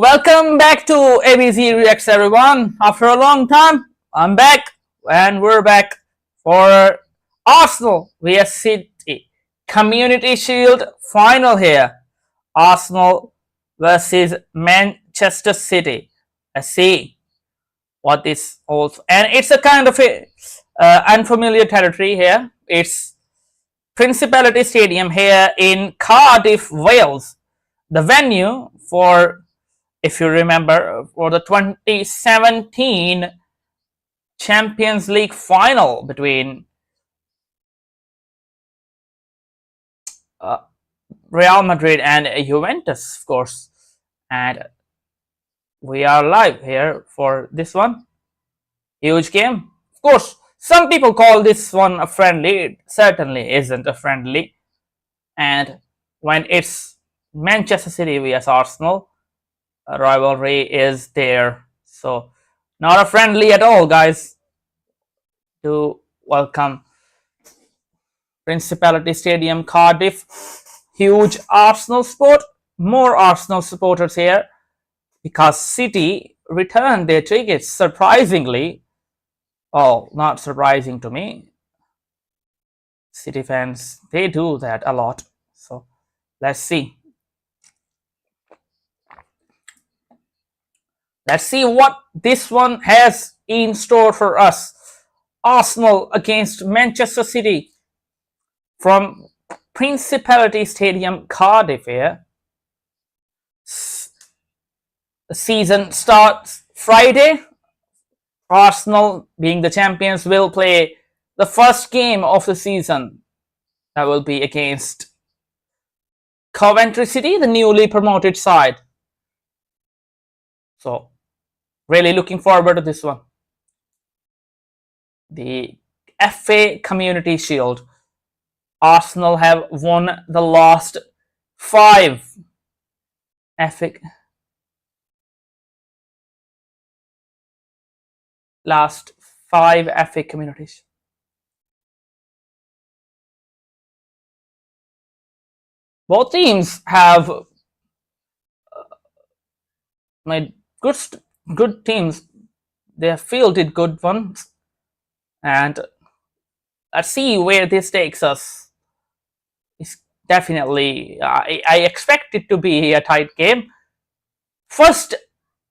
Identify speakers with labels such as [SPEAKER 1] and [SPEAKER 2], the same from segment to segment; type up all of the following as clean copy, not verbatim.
[SPEAKER 1] Welcome back to ABZ Reacts, everyone. After a long time, I'm back, and we're back for Arsenal vs City Community Shield final here. Arsenal versus Manchester City. Let's see what this holds, and it's a kind of a unfamiliar territory here. It's Principality Stadium here in Cardiff, Wales. The venue for, if you remember, for the 2017 Champions League final between Real Madrid and Juventus, of course. And we are live here for this one. Huge game. Of course, some people call this one a friendly. It certainly isn't a friendly. And when it's Manchester City vs Arsenal, a rivalry is there. So, not a friendly at all, guys. To welcome Principality Stadium, Cardiff. Huge Arsenal support. More Arsenal supporters here because City returned their tickets surprisingly. Oh, not surprising to me. City fans, they do that a lot. So let's see. Let's see what this one has in store for us. Arsenal against Manchester City from Principality Stadium, Cardiff here. The season starts Friday. Arsenal, being the champions, will play the first game of the season. That will be against Coventry City, the newly promoted side. So, really looking forward to this one. The FA Community Shield. Arsenal have won the last 5 FA communities. Both teams have made good teams. They have fielded good ones, and let's see where this takes us. It's definitely, I expect it to be a tight game. First,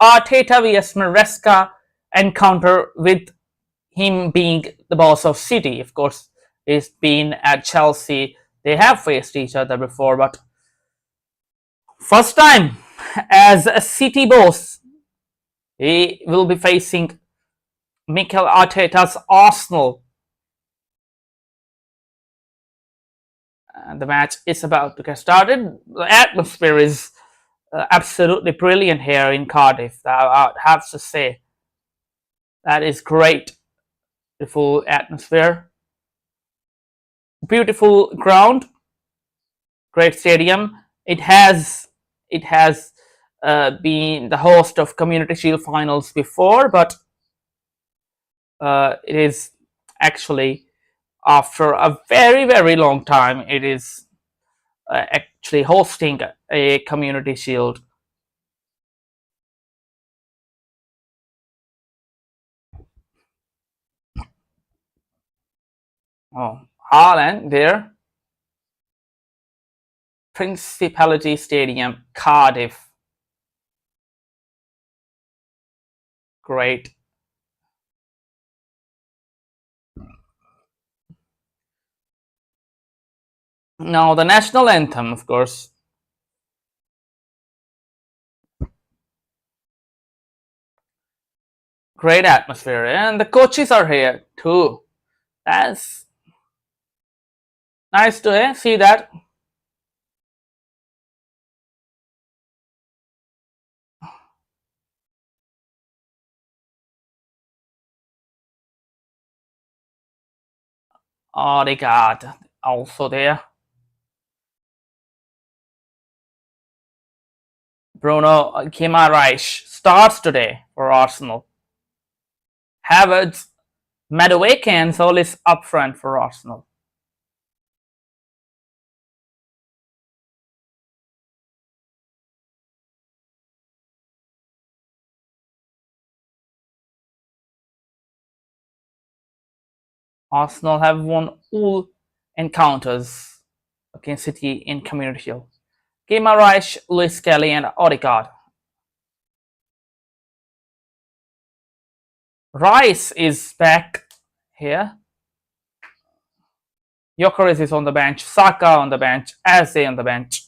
[SPEAKER 1] Arteta vs Maresca encounter, with him being the boss of City. Of course, he's been at Chelsea. They have faced each other before, but first time as a City boss, he will be facing Mikel Arteta's Arsenal. And the match is about to get started. The atmosphere is absolutely brilliant here in Cardiff, I have to say. That is great. Beautiful atmosphere. Beautiful ground. Great stadium. It has been the host of Community Shield finals before, but it is actually, after a very long time, it is actually hosting a Community Shield. Oh, Haaland there. Principality Stadium, Cardiff. Great. Now the national anthem, of course. Great atmosphere, and the coaches are here too. That's nice to see that. Odegaard also there. Bruno Guimaraes starts today for Arsenal. Havertz, Madueke and Solis up front for Arsenal. Arsenal have won all encounters against City in Community Shield. Guimaraes, Luis Kelly, and Odegaard. Rice is back here. Gyökeres is on the bench. Saka on the bench. Eze on the bench.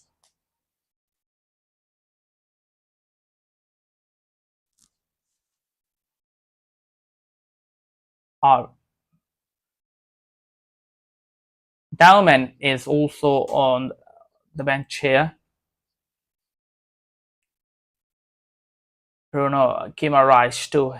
[SPEAKER 1] Dowman is also on the bench here. Bruno Guimaraes too.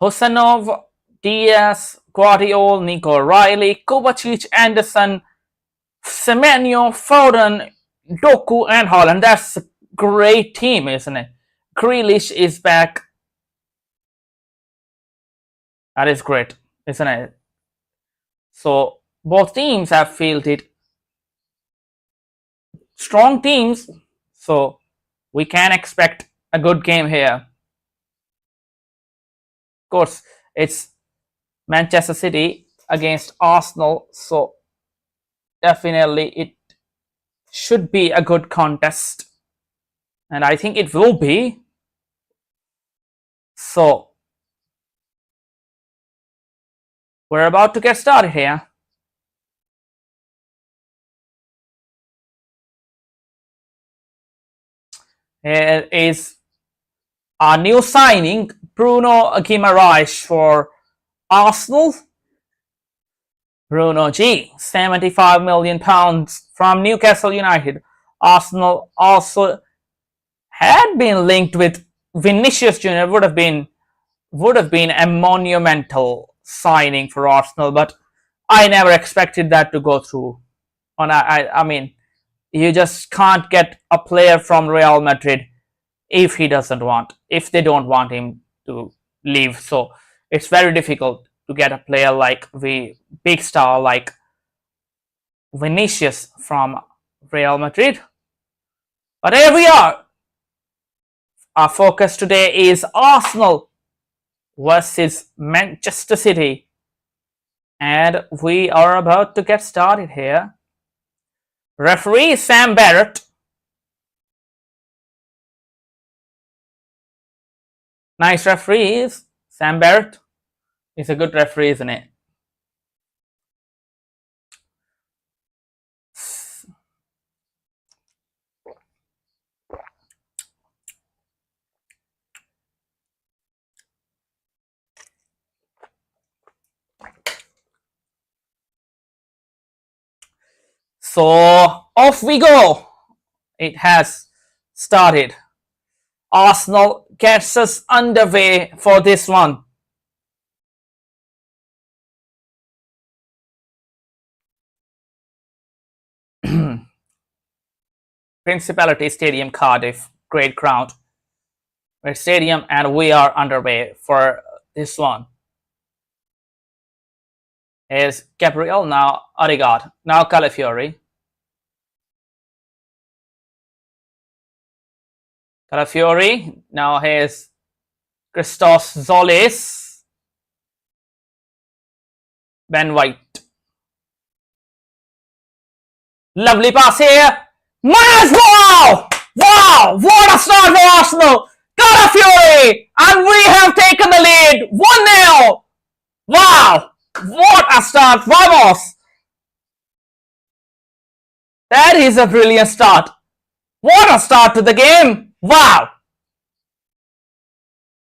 [SPEAKER 1] Husanov, Diaz, Guardiola, Nico Riley, Kovacic, Anderson, Semenyo, Foden, Doku, and Haaland. That's a great team, isn't it? Grealish is back. That is great, isn't it? So both teams have fielded strong teams, so we can expect a good game here. Of course, it's Manchester City against Arsenal, so definitely it should be a good contest, and I think it will be. So we're about to get started here. Here is our new signing, Bruno Guimaraes for Arsenal. Bruno G, £75 million from Newcastle United. Arsenal also had been linked with Vinicius Junior. Would have been a monumental signing for Arsenal, but I never expected that to go through. And I mean, you just can't get a player from Real Madrid if they don't want him to leave. So it's very difficult to get a player like the big star like Vinicius from Real Madrid. But here we are. Our focus today is Arsenal versus Manchester City. And we are about to get started here. Referee Sam Barrett. Nice referee, Sam Barrett. He's a good referee, isn't it? So off we go. It has started. Arsenal gets us underway for this one. Principality Stadium, Cardiff, great crowd. Great stadium, and we are underway for this one. Here's Gabriel, now Odegaard, now Calafiori. Calafiori, now here's Christos Zolis. Ben White. Lovely pass here. Wow! Wow! What a start for Arsenal! Calafiori! And we have taken the lead! 1-0! Wow! What a start! Vamos! That is a brilliant start. What a start to the game! Wow!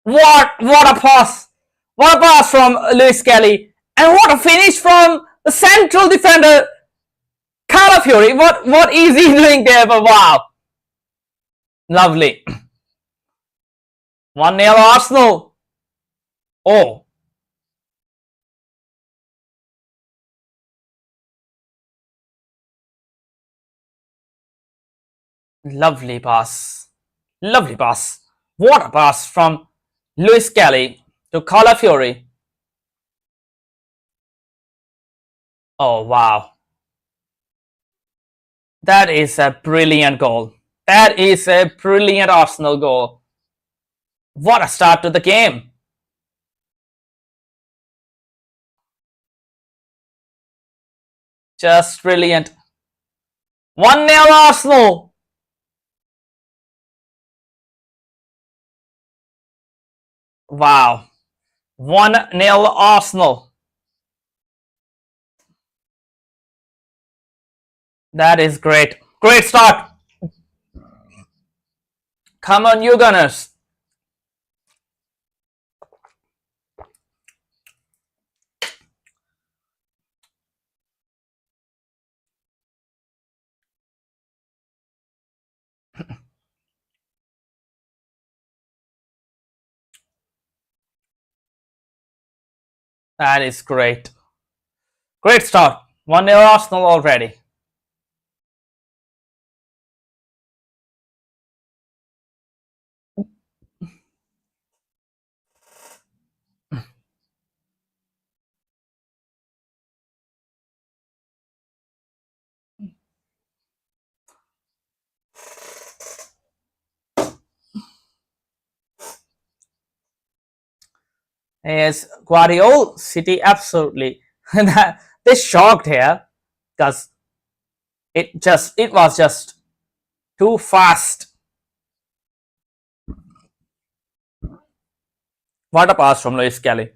[SPEAKER 1] What a pass! What a pass from Luis Kelly, and what a finish from the central defender Calafiori. What is he doing there? But wow! Lovely. 1-0 Arsenal. Oh. Lovely pass. Lovely pass. What a pass from Luis Kelly to Calafiori. Oh, wow. That is a brilliant goal. That is a brilliant Arsenal goal. What a start to the game. Just brilliant. 1-0 Arsenal. Wow. 1-0 Arsenal. That is great. Great start. Come on, you Gunners. That is great. Great start. 1-0 Arsenal already. Yes, Guardiola City absolutely. They shocked here because it was just too fast. What a pass from Luis Kelly.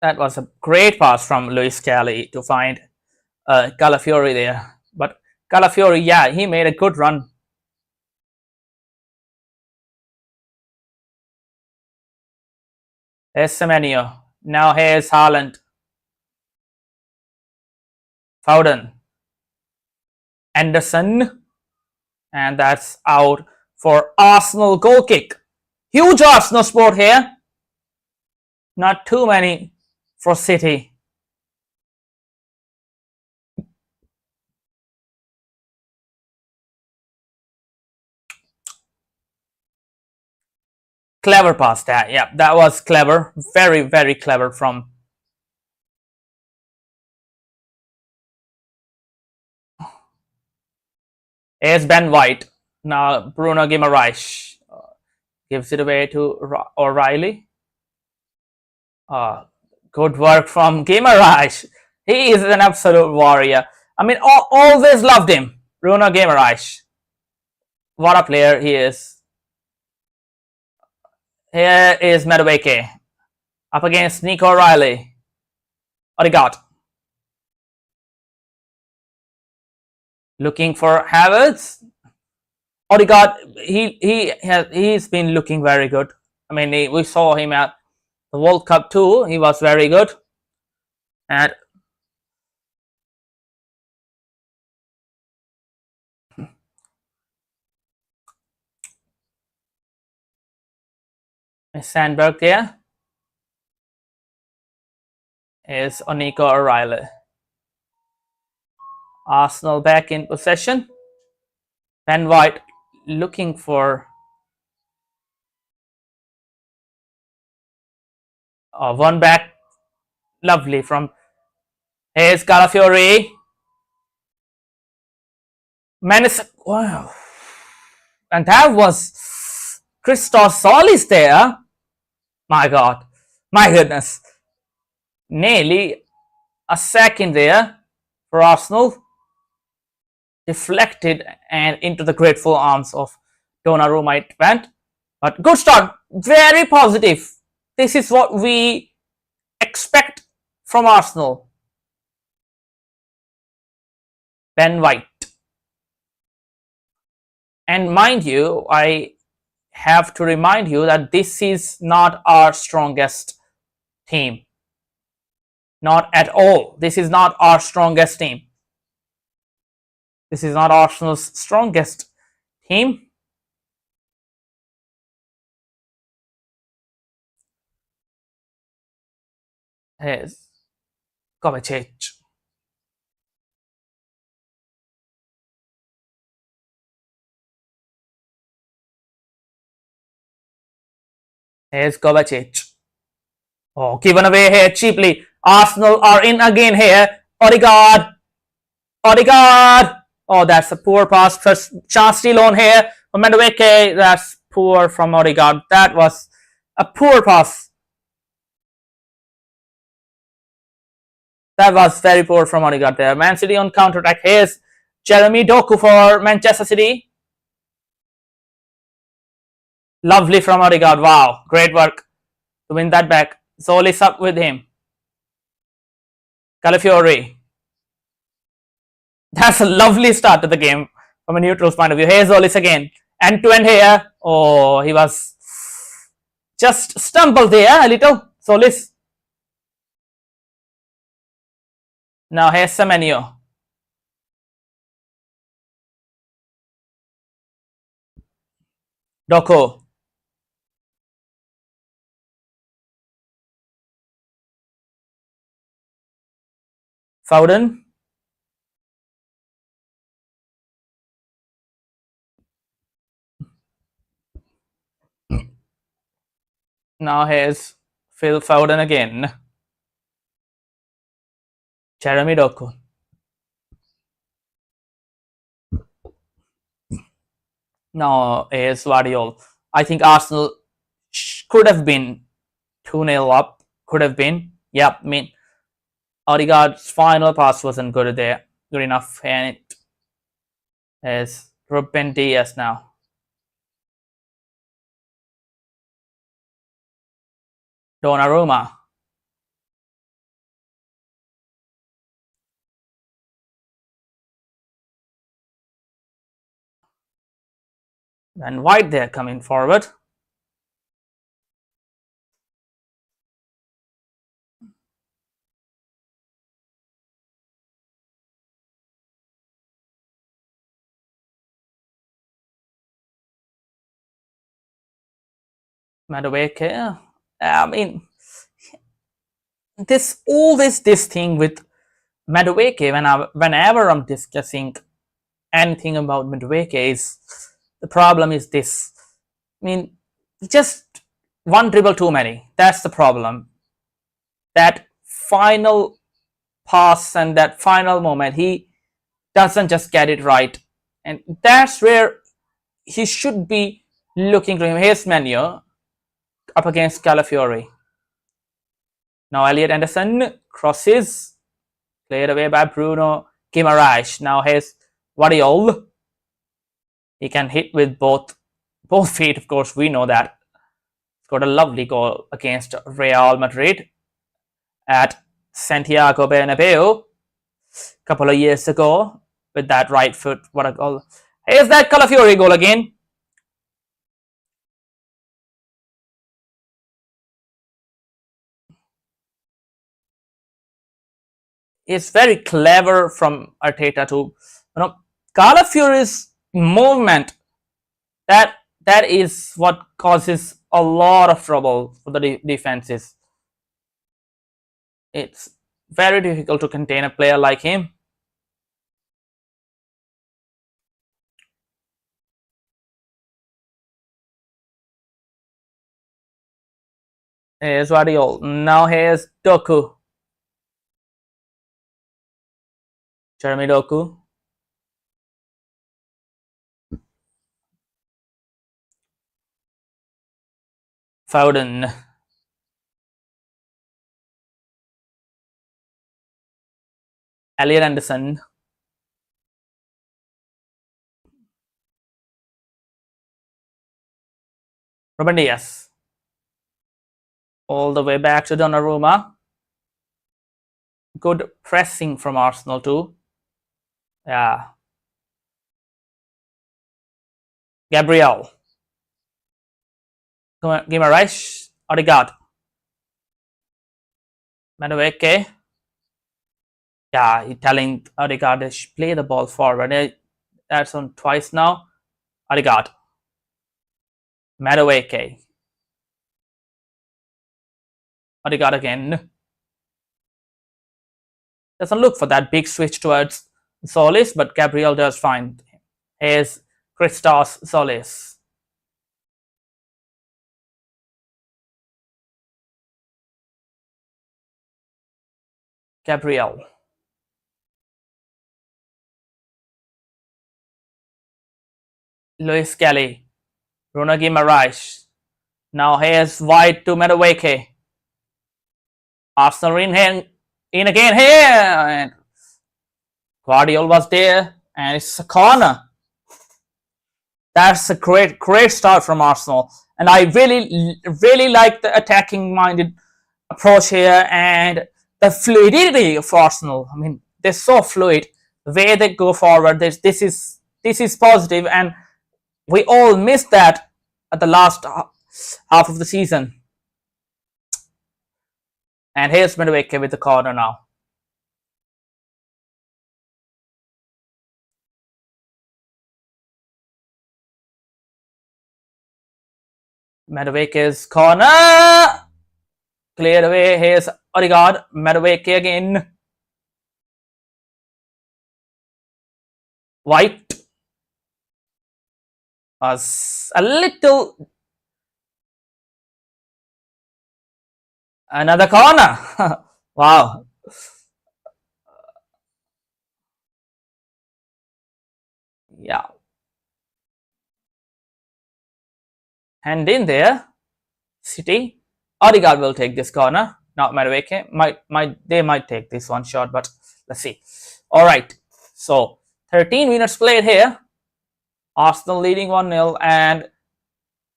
[SPEAKER 1] That was a great pass from Luis Kelly to find Calafiori there. But Calafiori, yeah, he made a good run. There's Semenyo. Now here's Haaland. Foden. Anderson. And that's out for Arsenal goal kick. Huge Arsenal sport here. Not too many for City. Clever pass that. Yeah, that was clever. Very, very clever from. Here's Ben White. Now Bruno Guimaraes gives it away to O'Reilly. Good work from Guimaraes. He is an absolute warrior. I mean, always loved him. Bruno Guimaraes. What a player he is. Here is Madueke up against Nico O'Reilly. Odegaard. Looking for Havertz. Odegaard, he's been looking very good. I mean, we saw him at the World Cup too. He was very good. And Sandberg there is Nico O'Reilly. Arsenal back in possession. Ben White looking for one back. Lovely from. Here's Calafiori. Menace. Wow. And that was Christos Solis there. My God. My goodness. Nearly a second there for Arsenal. Deflected and into the grateful arms of Donnarumma it went. But good start. Very positive. This is what we expect from Arsenal. Ben White. And mind you, I have to remind you that this is not our strongest team. Not at all. This is not our strongest team. This is not Arsenal's strongest team. Here's Kovacic. Here's Kovacic. Oh, given away here cheaply. Arsenal are in again here. Odegaard. Odegaard. Oh, that's a poor pass. First chance still on here. Madueke. That's poor from Odegaard. That was a poor pass. That was very poor from Odegaard there. Man City on counter attack. Here's Jeremy Doku for Manchester City. Lovely from Odegaard. Wow. Great work to win that back. Zolis up with him. Calafiori. That's a lovely start to the game from a neutral's point of view. Here's Zolis again. End to end here. Oh, he was just stumbled there a little. Zolis. Now here's Semenyo. Doko. Foden. Now here's Phil Foden again. Jeremy Doku. Now here's Guardiola. I think Arsenal could have been 2-0 up. Could have been. Yep, I mean, Odegaard's final pass wasn't good there. Good enough. And it is Ruben Diaz now. Donnarumma. And White there coming forward. Madueke. I mean, this thing with Madueke. Whenever I'm discussing anything about Madueke, is the problem is this. I mean, just one dribble too many. That's the problem. That final pass and that final moment, he doesn't just get it right, and that's where he should be looking to him. Here's Menu up against Calafiori. Now Elliot Anderson crosses, played away by Bruno Guimaraes. Now here's Guardiola. He can hit with both feet, of course, we know that. Scored a lovely goal against Real Madrid at Santiago Bernabeu a couple of years ago with that right foot. What a goal. Here's that Calafiori goal again. It's very clever from Arteta to, Calafiori's movement. That is what causes a lot of trouble for the defenses. It's very difficult to contain a player like him. Here's Guardiola. Now here's Doku. Jeremy Doku. Foden. Elliot Anderson. Ruben Diaz. All the way back to Donnarumma. Good pressing from Arsenal too. Yeah. Gabriel. Guimaraes. Odegaard. Madueke. Yeah, he's telling Odegaard to play the ball forward. That's on twice now. Odegaard. Madueke. Odegaard again. Doesn't look for that big switch towards Solis, but Gabriel does find him. Here's Christos Solis. Gabriel. Luis Kelly. Bruno Guimaraes. Now here's wide to Madueke. Arsenal in again here. And Guardiola was there. And it's a corner. That's a great start from Arsenal. And I really like the attacking minded approach here and the fluidity of Arsenal. I mean, they're so fluid. The way they go forward, this is positive, and we all missed that at the last half of the season. And here's Madueke with the corner now. Madueke's corner. Cleared away. Here's Odegaard. Madueke again. White was a little. Another corner. Wow. Yeah. Hand in there. City. Odegaard will take this corner. Not Madueke. They might take this one shot, but let's see. All right. So 13 minutes played here. Arsenal leading 1-0, and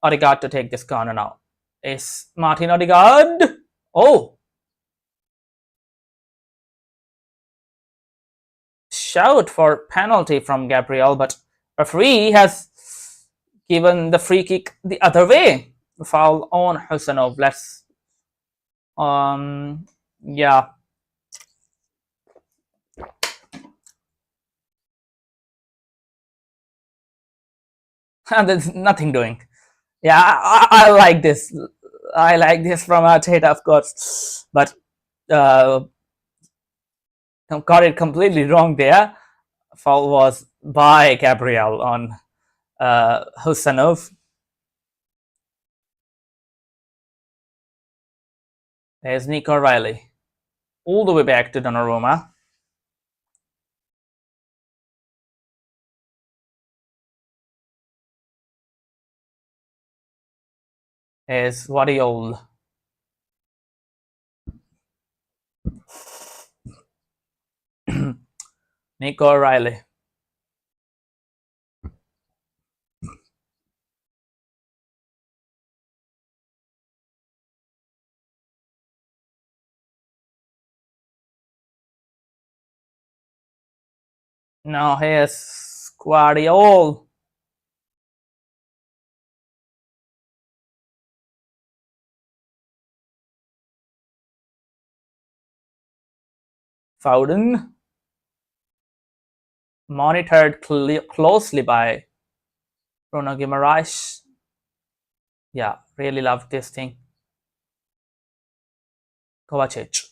[SPEAKER 1] Odegaard to take this corner now. Is Martin Odegaard? Oh. Shout for penalty from Gabriel, but referee has given the free kick the other way. Foul on Husanov. Let's yeah. There's nothing doing. Yeah, I like this. I like this from Arteta, of course, but got it completely wrong there. Foul was by Gabriel on Husanov. There's Nico Riley. All the way back to Donnarumma. Is Guardiola. Nico Riley. Now here's Guardiola. Foden. Monitored closely by Bruno Guimaraes. Yeah, really loved this thing. Kovacic.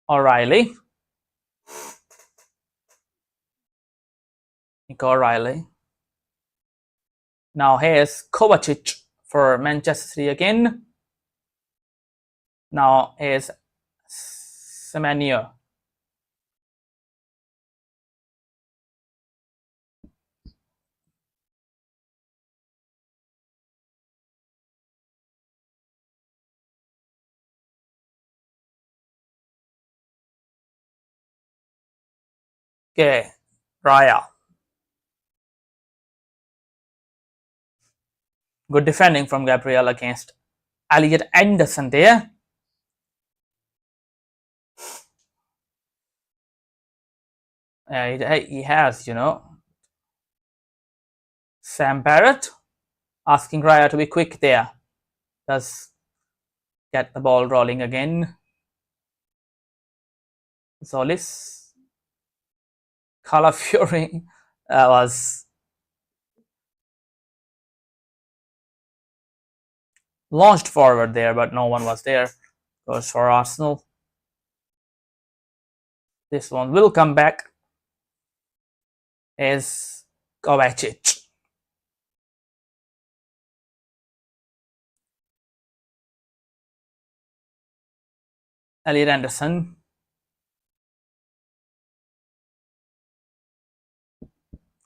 [SPEAKER 1] O'Reilly. Nico O'Reilly. Now here's Kovacic for Manchester City again. Now here's Semenyo. Okay, Raya. Good defending from Gabriel against Elliot Anderson there. He has, Sam Barrett asking Raya to be quick there. Does get the ball rolling again. Solis. Calafiori was launched forward there, but no one was there. Goes for Arsenal. This one will come back. Is Kovacic. Elliot Anderson.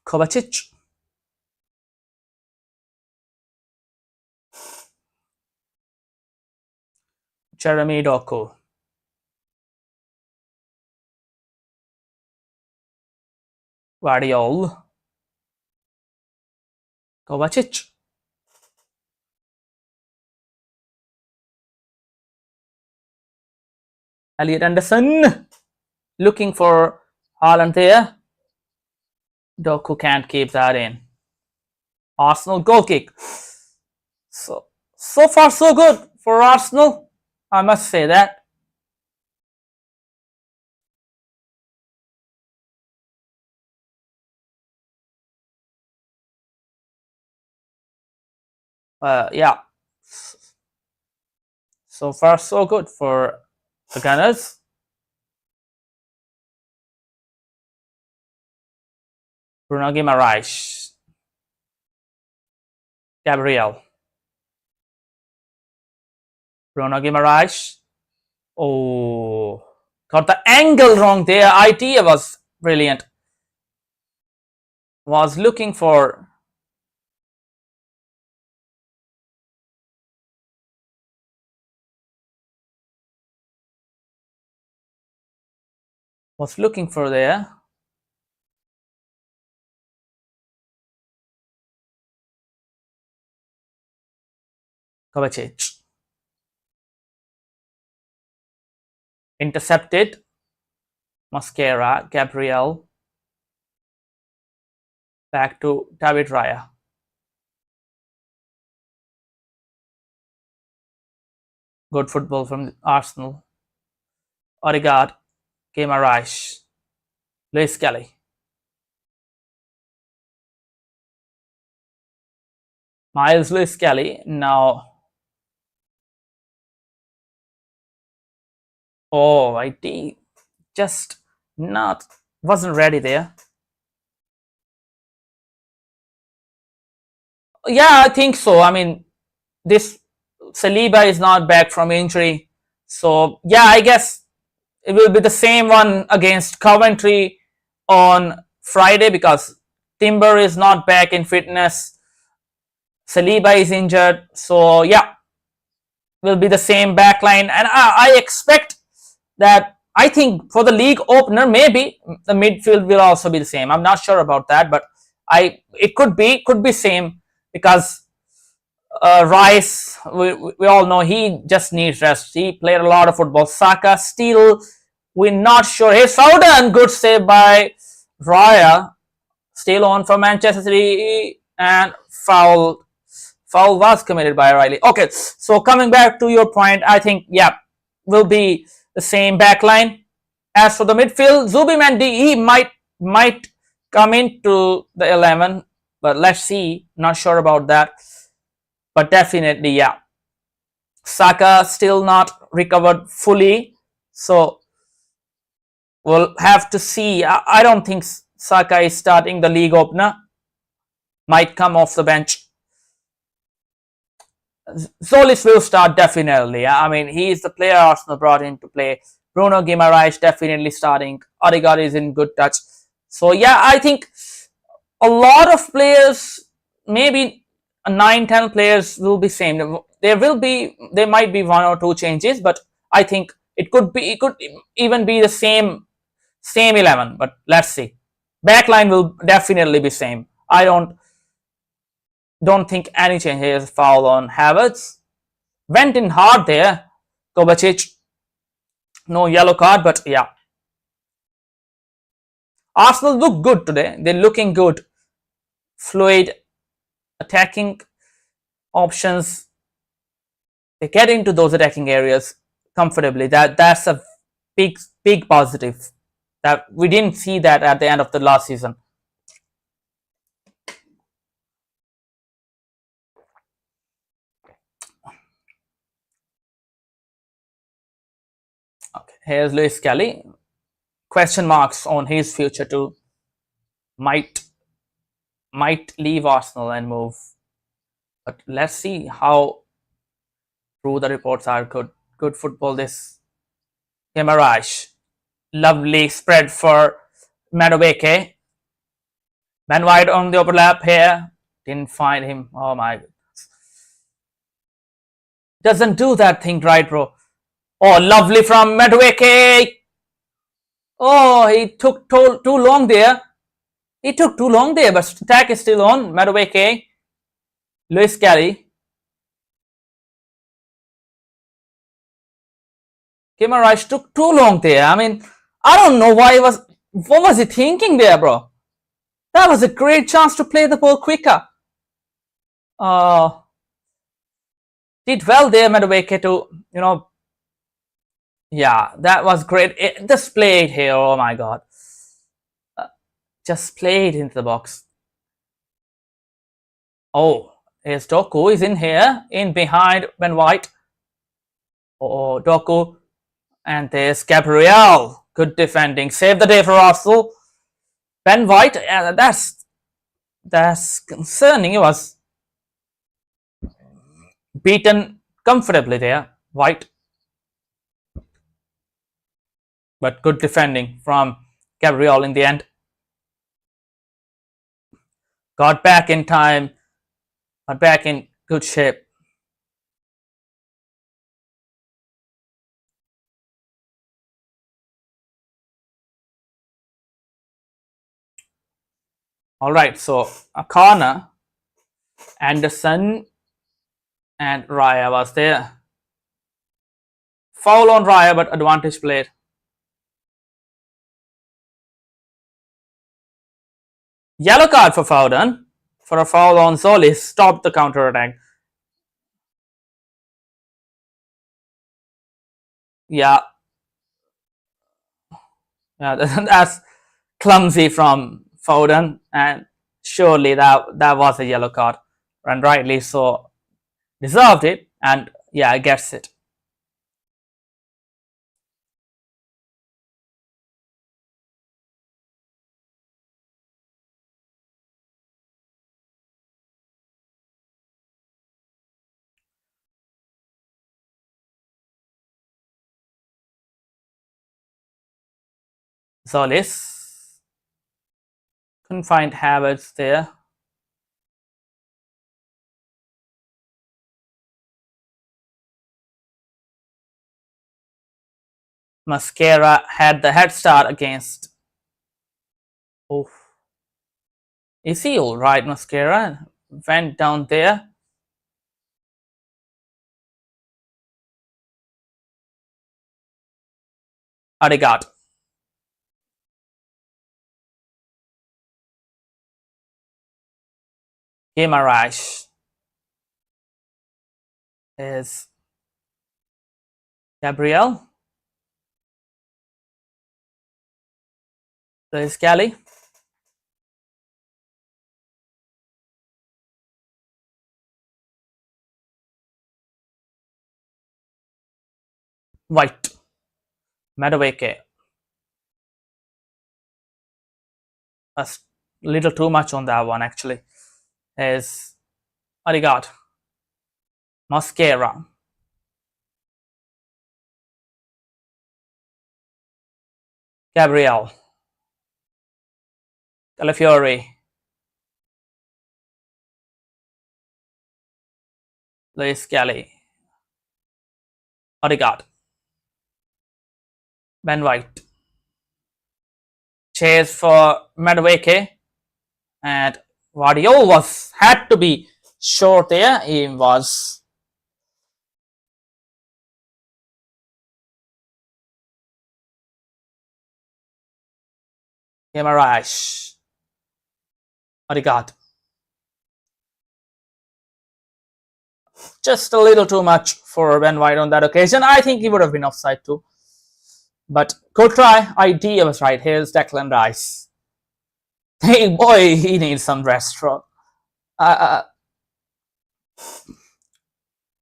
[SPEAKER 1] Kovacic. Jeremy Doku. Guardiola. Kovacic. Elliot Anderson. Looking for Haaland there. Doku can't keep that in. Arsenal goal kick. So far so good for Arsenal, I must say that. Yeah, so far so good for the Gunners. Bruno Guimaraes. Gabriel. Bruno Guimaraes. Oh, got the angle wrong there. Idea was brilliant. Was looking for there. Kovacic. Intercepted. Mosquera. Gabriel. Back to David Raya. Good football from Arsenal. Odegaard. Guimaraes. Luis Kelly. Miles Lewis Kelly now. Oh, IT just wasn't ready there. Yeah, I think so. I mean, this Saliba is not back from injury, so yeah, I guess it will be the same one against Coventry on Friday because Timber is not back in fitness. Saliba is injured, so yeah, will be the same backline, and I expect that. I think for the league opener, maybe the midfield will also be the same. I'm not sure about that, but it could be same because Rice, we all know he just needs rest. He played a lot of football. Saka still, we're not sure. He's fouled and good save by Raya. Still on for Manchester City and foul was committed by Riley. Okay, so coming back to your point, I think yeah, will be the same backline. As for the midfield, Zubimendi, he might come into the 11, but let's see. Not sure about that, but definitely yeah. Saka still not recovered fully, so we'll have to see. I don't think Saka is starting the league opener. Might come off the bench. Zolis will start definitely. I mean, he is the player Arsenal brought in to play. Bruno Guimaraes definitely starting. Odegaard is in good touch. So yeah, I think a lot of players, maybe 9-10 players will be same. There might be one or two changes, but I think it could even be the same 11. But let's see. Backline will definitely be same. I don't think any changes. Foul on Havertz. Went in hard there. Kovacic. No yellow card, but yeah. Arsenal look good today. They're looking good. Fluid attacking options. They get into those attacking areas comfortably. That's a big positive. That we didn't see that at the end of the last season. Okay, here's Luis Kelly. Question marks on his future too. Might leave Arsenal and move. But let's see how true the reports are. Good football this Guimaraes. Lovely spread for Madueke. Ben White on the overlap here. Didn't find him. Oh my. Doesn't do that thing right, bro. Oh, lovely from Madueke. Oh, he took too long there. He took too long there, but attack is still on. Madueke. Luis Kelly. Guimaraes took too long there. I mean, I don't know what was he thinking there, bro? That was a great chance to play the ball quicker. Did well there, Madueke, to, yeah, that was great. Just played here, oh my god. Just played into the box. Oh, here's Doku is in here, in behind Ben White. Oh, Doku. And there's Gabriel. Good defending. Save the day for Arsenal. Ben White, that's concerning. He was beaten comfortably there, White. But good defending from Gabriel in the end. Got back in time. Got back in good shape. All right, so a corner. Anderson and Raya was there. Foul on Raya, but advantage played. Yellow card for Foden for a foul on Solis. Stopped the counter attack. Yeah, that's clumsy from Foden, and surely that was a yellow card, and rightly so, deserved it, and yeah, gets it. Solis couldn't find Havertz there. Mascara had the head start against. Oh, is he all right? Mascara went down there. Odegaard. Guimaraes is Gabriel. There is Kelly. White. Madueke. A little too much on that one, actually. Is Odegaard. Mascara. Gabriel. Calafiori. Luis Kelly. Odegaard. Ben White. Chase for Madueke, and Guardiola had to be short there. He was. Guimaraes. Odegaard. Just a little too much for Ben White on that occasion. I think he would have been offside too. But good try. Idea was right. Here's Declan Rice. Hey boy, he needs some rest, bro.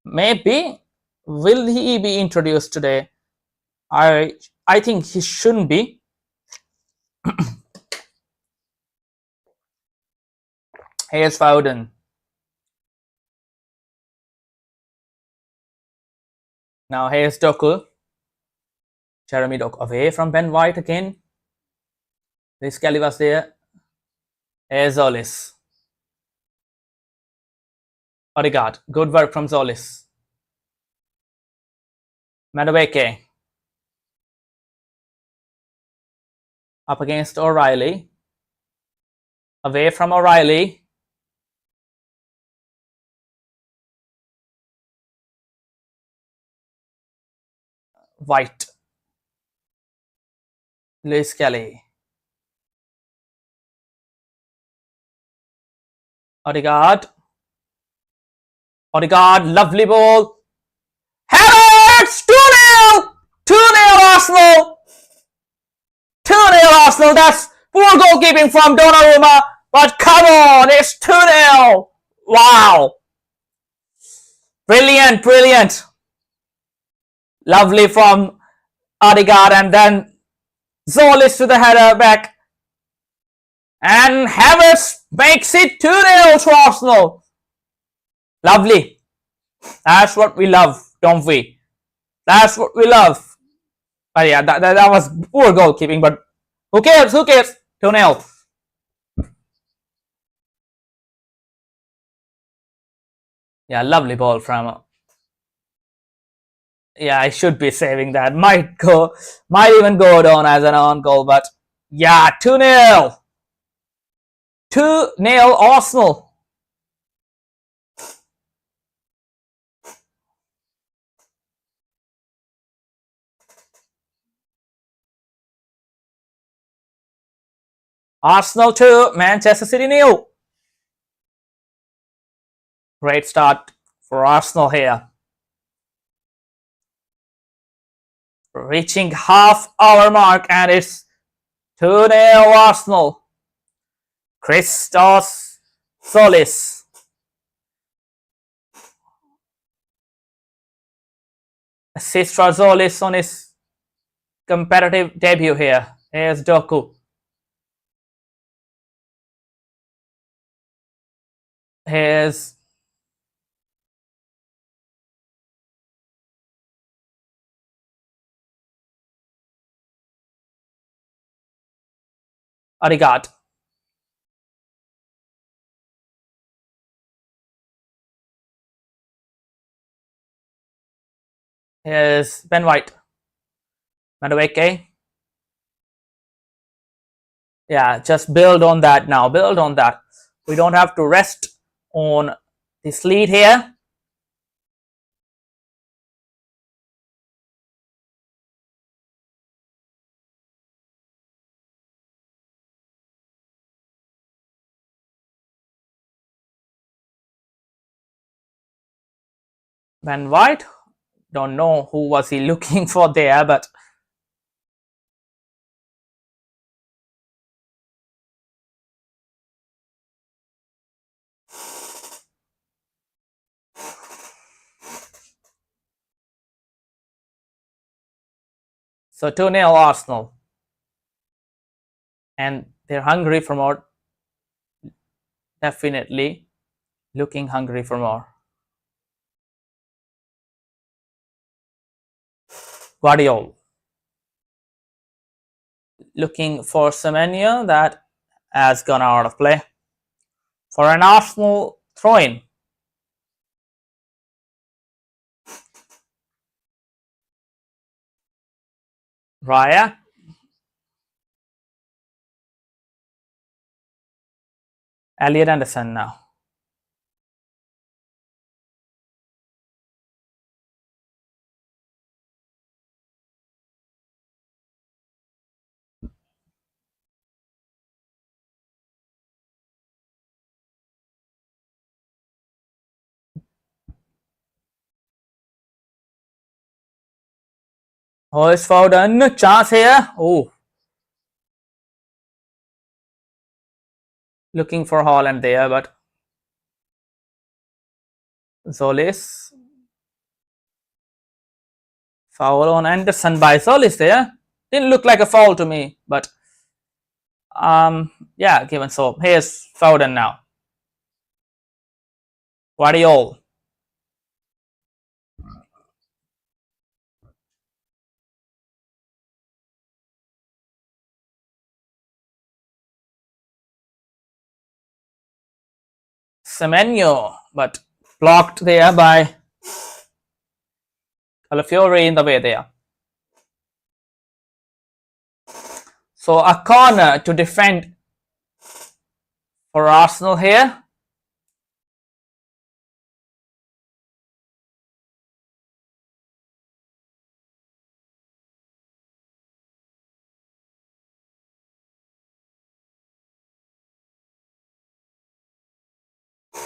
[SPEAKER 1] Maybe will he be introduced today? I think he shouldn't be. Here's Foden. Now here's Doku. Jeremy Dock away from Ben White again. This Kelly was there. Here's Zolis. Odegaard. Good work from Zolis. Madueke. Up against O'Reilly. Away from O'Reilly. White. Lewis Kelly. Odegaard. Odegaard, lovely ball. Havertz! 2-0! 2-0 Arsenal! 2-0 Arsenal, that's poor goalkeeping from Donnarumma, but come on, it's 2-0! Wow! Brilliant, brilliant. Lovely from Odegaard, and then Zolis to the header back. And Havertz makes it 2-0 to Arsenal. Lovely. That's what we love, don't we? That's what we love. But yeah, that was poor goalkeeping, but who cares? Who cares? 2-0. Yeah, lovely ball from. Yeah, I should be saving that. Might even go down as an own goal, but yeah, 2-0. 2-0 Arsenal. Arsenal 2, Manchester City 0. Great start for Arsenal here. Reaching half-hour mark, and it's 2-0 Arsenal. Christos Solis. Assist for Solis on his competitive debut here. Here's Doku. Here's Odegaard. Here's Ben White. Madueke. Yeah, just build on that now. Build on that. We don't have to rest on this lead here. Ben White. Don't know who was he looking for there, but so 2-0 Arsenal. And they're hungry for more. Definitely looking hungry for more. Guardiola. Looking for Semenyo, that has gone out of play. For an Arsenal throw-in. Raya. Elliot Anderson now. Hoist Foden, chance here. Oh, looking for Haaland there, but Zolis. Foul on Anderson by Zolis there. Didn't look like a foul to me, but yeah, given so. Here's Foden now. Guardiola. Semenyo, but blocked there by Calafiore in the way there. So a corner to defend for Arsenal here.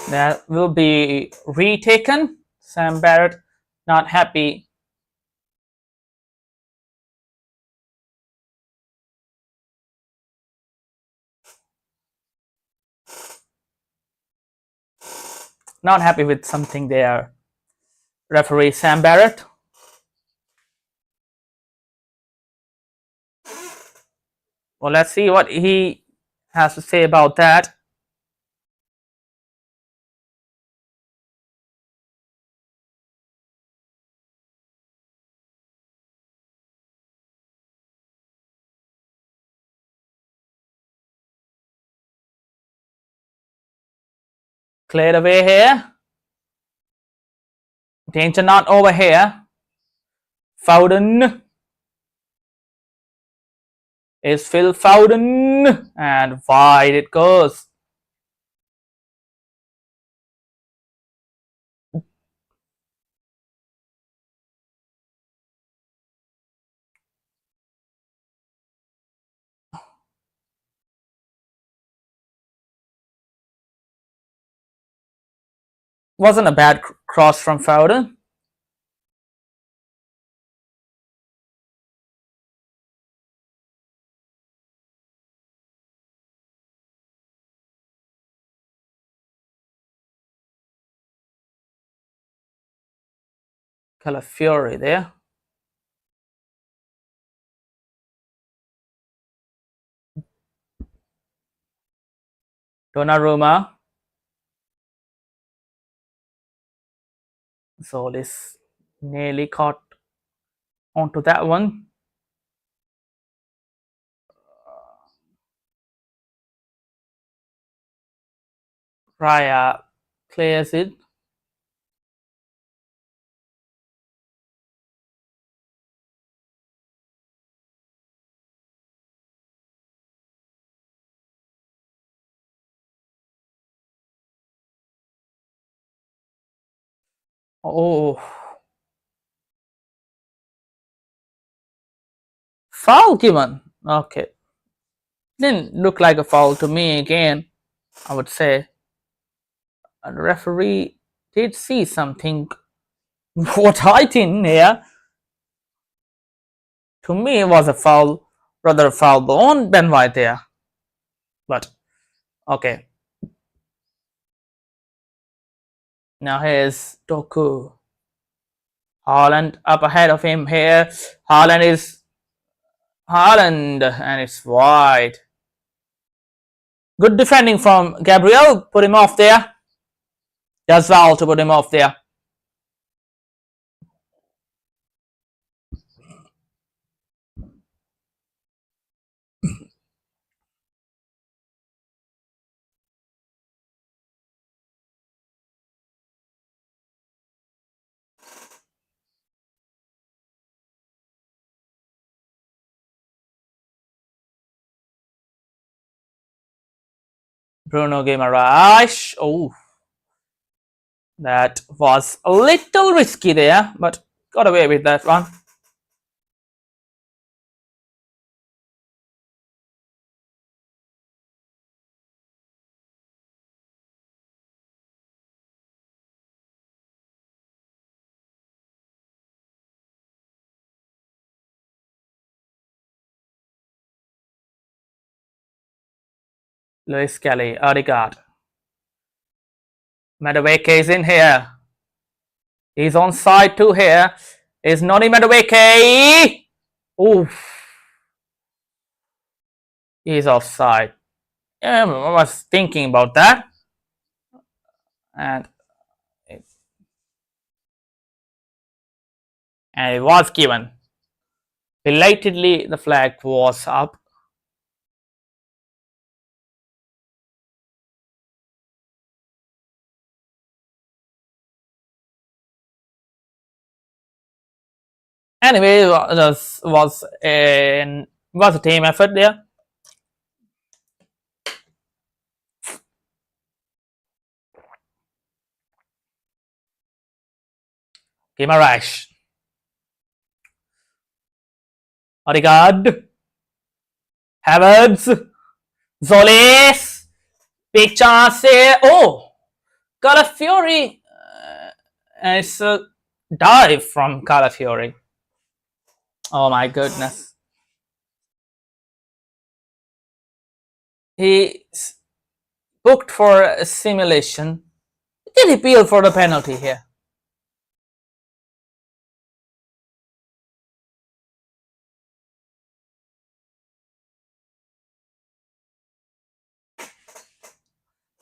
[SPEAKER 1] That will be retaken. Sam Barrett not happy. Not happy with something there. Referee Sam Barrett. Well, let's see what he has to say about that. Cleared away here. Danger not over here. Foden. Is Phil Foden. And wide it goes. Wasn't a bad cross from Foden. Calafiore there. Donnarumma. Zolis nearly caught onto that one. Raya clears it. Oh. Foul given. Okay. Didn't look like a foul to me again, I would say. And the referee did see something what I think here. To me, it was a foul, rather a foul on Ben White there. But, okay. Now here's Doku. Haaland up ahead of him here. Haaland, and it's wide. Good defending from Gabriel. Put him off there. Does well to put him off there. Bruno Guimaraes. Oh, that was a little risky there, but got away with that one. Luis Kelly, Odegaard. Madueke is in here. He's on side too here. Is Noni Madueke. Oof. He's offside. Yeah, I was thinking about that. And it was given. Belatedly, the flag was up. Anyway, this was a team effort there. Guimaraes, Odegaard, Havertz, Zolis, big chance here. Oh, Calafiori. It's a dive from Calafiori. Oh my goodness. He's booked for a simulation. Did he appeal for the penalty here?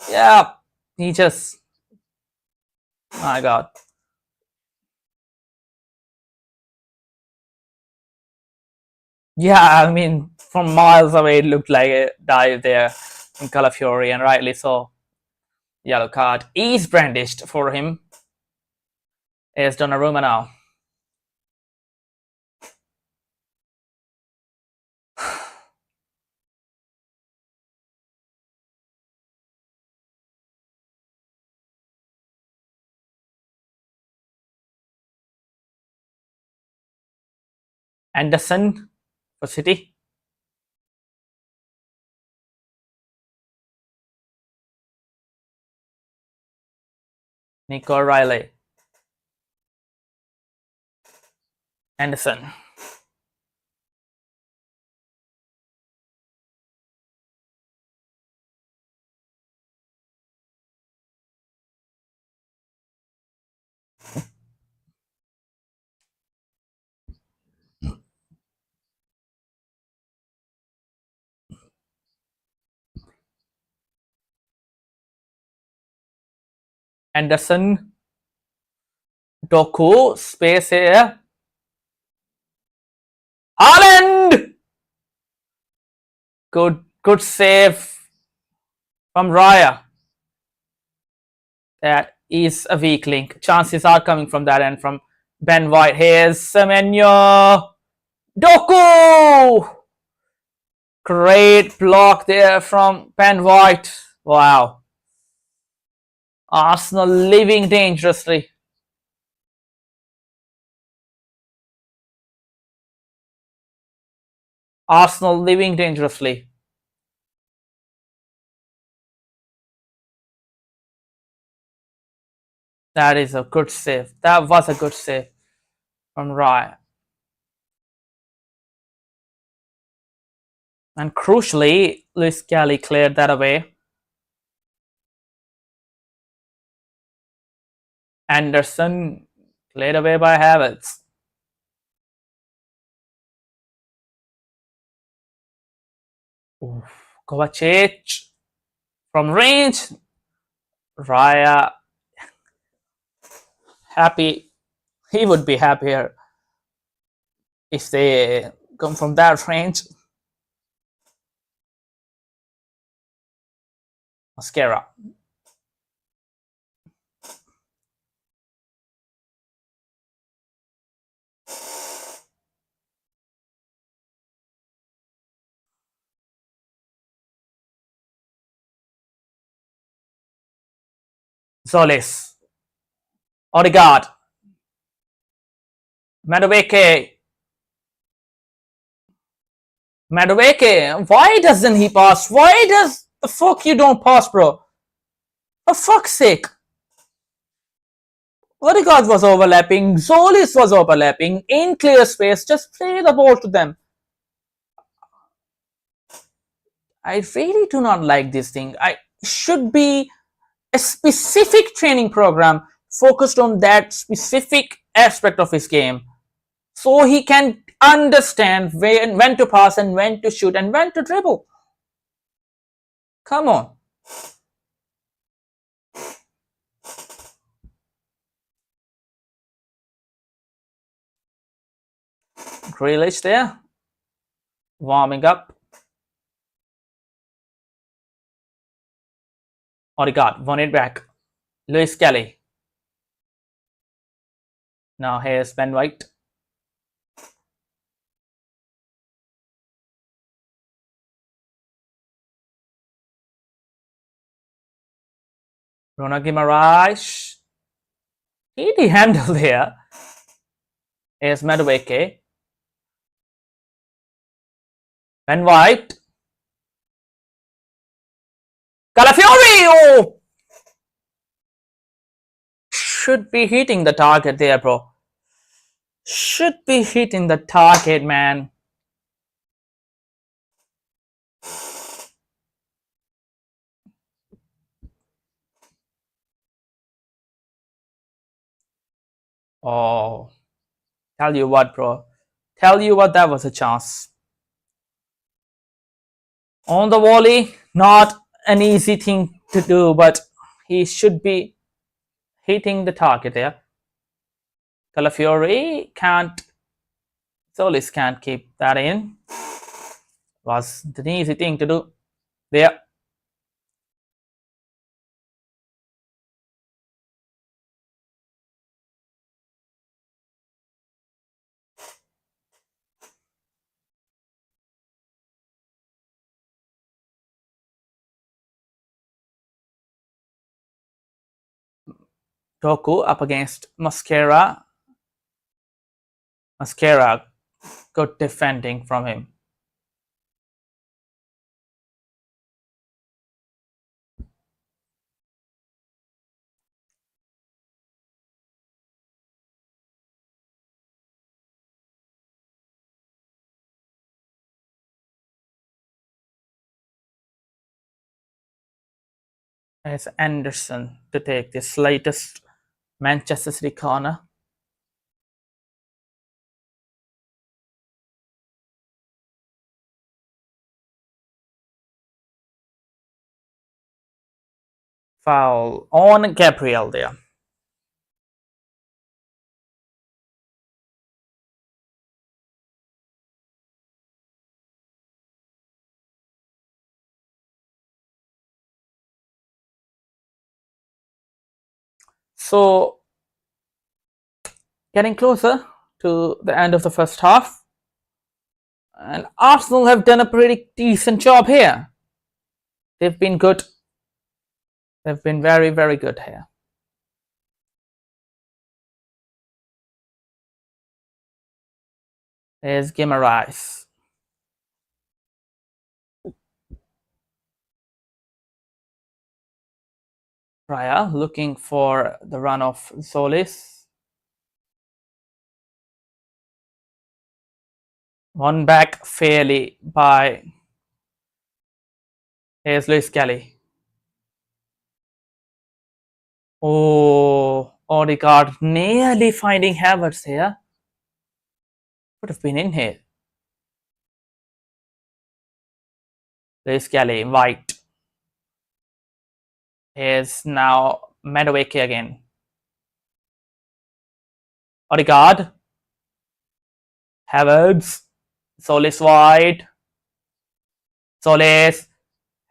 [SPEAKER 1] Yeah, he just. My God. Yeah, I mean, from miles away, it looked like a dive there from Calafiori, and rightly so. Yellow card is brandished for him. Is Donnarumma now. Anderson for City. Nico O'Reilly. Anderson. Anderson. Doku. Space here. Haaland! Good save from Raya. That is a weak link. Chances are coming from that end from Ben White. Here's Semenyo. Doku! Great block there from Ben White. Wow. Arsenal living dangerously. Arsenal living dangerously. That is a good save. That was a good save from Raya. And crucially, Luis Kelly cleared that away. Anderson cleared away by Havertz. Kovacic from range. Raya happy. He would be happier if they come from that range. Mascara. Solis. Odegaard. Madueke. Why doesn't he pass? Why does the fuck you don't pass, bro? For fuck's sake. Odegaard was overlapping. Solis was overlapping. In clear space, just play the ball to them. I really do not like this thing. I should be a specific training program focused on that specific aspect of his game, so he can understand when to pass and when to shoot and when to dribble. Come on. Grealish there, warming up. Odegaard won it back. Luis Kelly. Now here's Ben White. Bruno Guimaraes. Easy handle there. Is Madueke. Ben White. Calafiori! Oh! Should be hitting the target there, bro. Should be hitting the target, man. Oh, tell you what, bro. Tell you what, that was a chance. On the volley, not an easy thing to do, but he should be hitting the target there. Calafiori can't, Solis can't keep that in. Was an easy thing to do there. Toku up against Mascara. Mascara, good defending from him. It's Anderson to take this latest Manchester City corner. Foul on Gabriel there. So, getting closer to the end of the first half. And Arsenal have done a pretty decent job here. They've been good. They've been very, very good here. There's Guimaraes. Raya looking for the run of Solis. Won back fairly by here's Luis Kelly. Oh, Odegaard nearly finding Havertz here. Would have been in here. Luis Kelly, White. Here's now Madueke again. Odegaard. Havertz. Solis wide. Solis.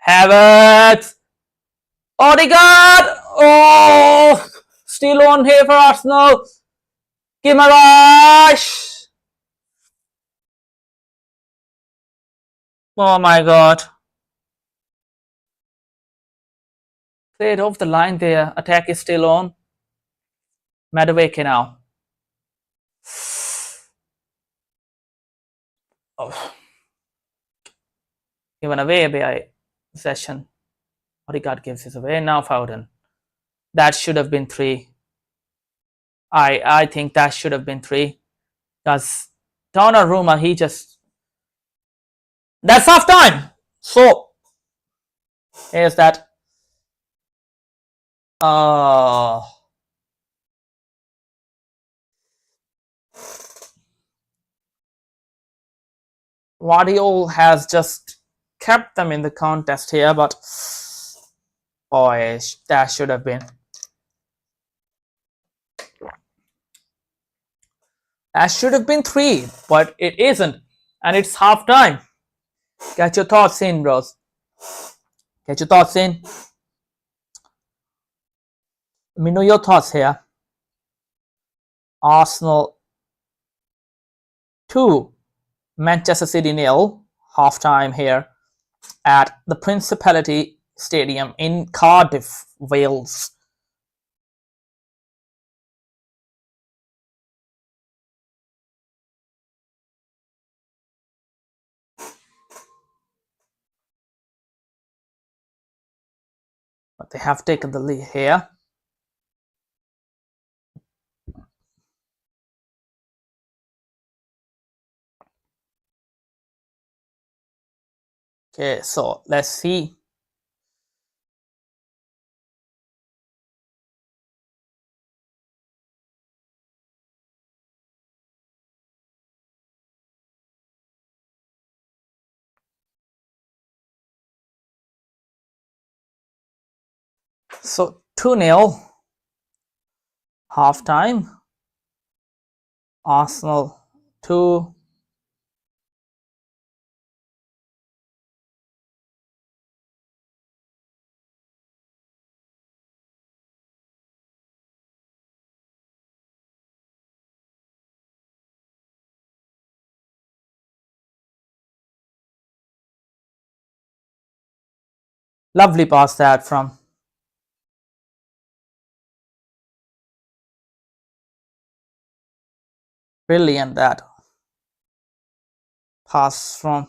[SPEAKER 1] Havertz. Odegaard. Oh, still on here for Arsenal. Guimaraes. Oh my God. Cleared off the line there. Attack is still on. Madueke now. Oh. Given away by possession. Odegaard gives this away. Now Foden. That should have been 3. I think that should have been 3. Because Donnarumma, he just... That's half time! So, here's that. Guardiola has just kept them in the contest here, but boy, that should have been. That should have been 3, but it isn't. And it's half time. Get your thoughts in, bros. Get your thoughts in. Let me know your thoughts here. Arsenal 2, Manchester City 0, half time here at the Principality Stadium in Cardiff, Wales. They have taken the lead here. Okay, so let's see. So 2-0, half time. Arsenal 2. Lovely pass that from. Brilliant that pass from.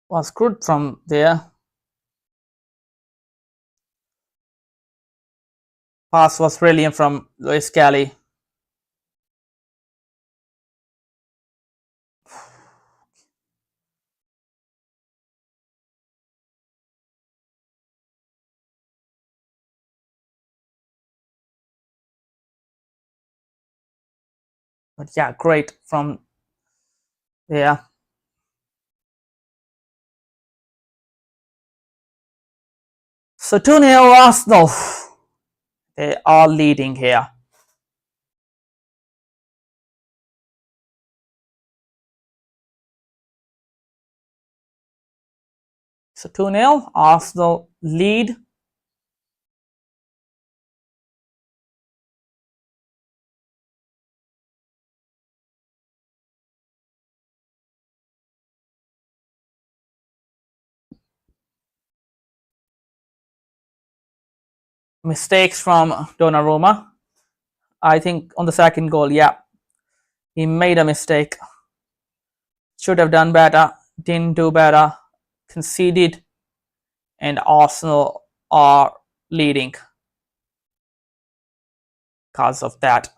[SPEAKER 1] Was good from there. Pass was brilliant from Luis Kelly. But yeah, great from there. So 2-0 Arsenal. They are leading here. So 2-0 Arsenal lead. Mistakes from Donnarumma. I think on the second goal, yeah, he made a mistake. Should have done better. Didn't do better. Conceded. And Arsenal are leading because of that.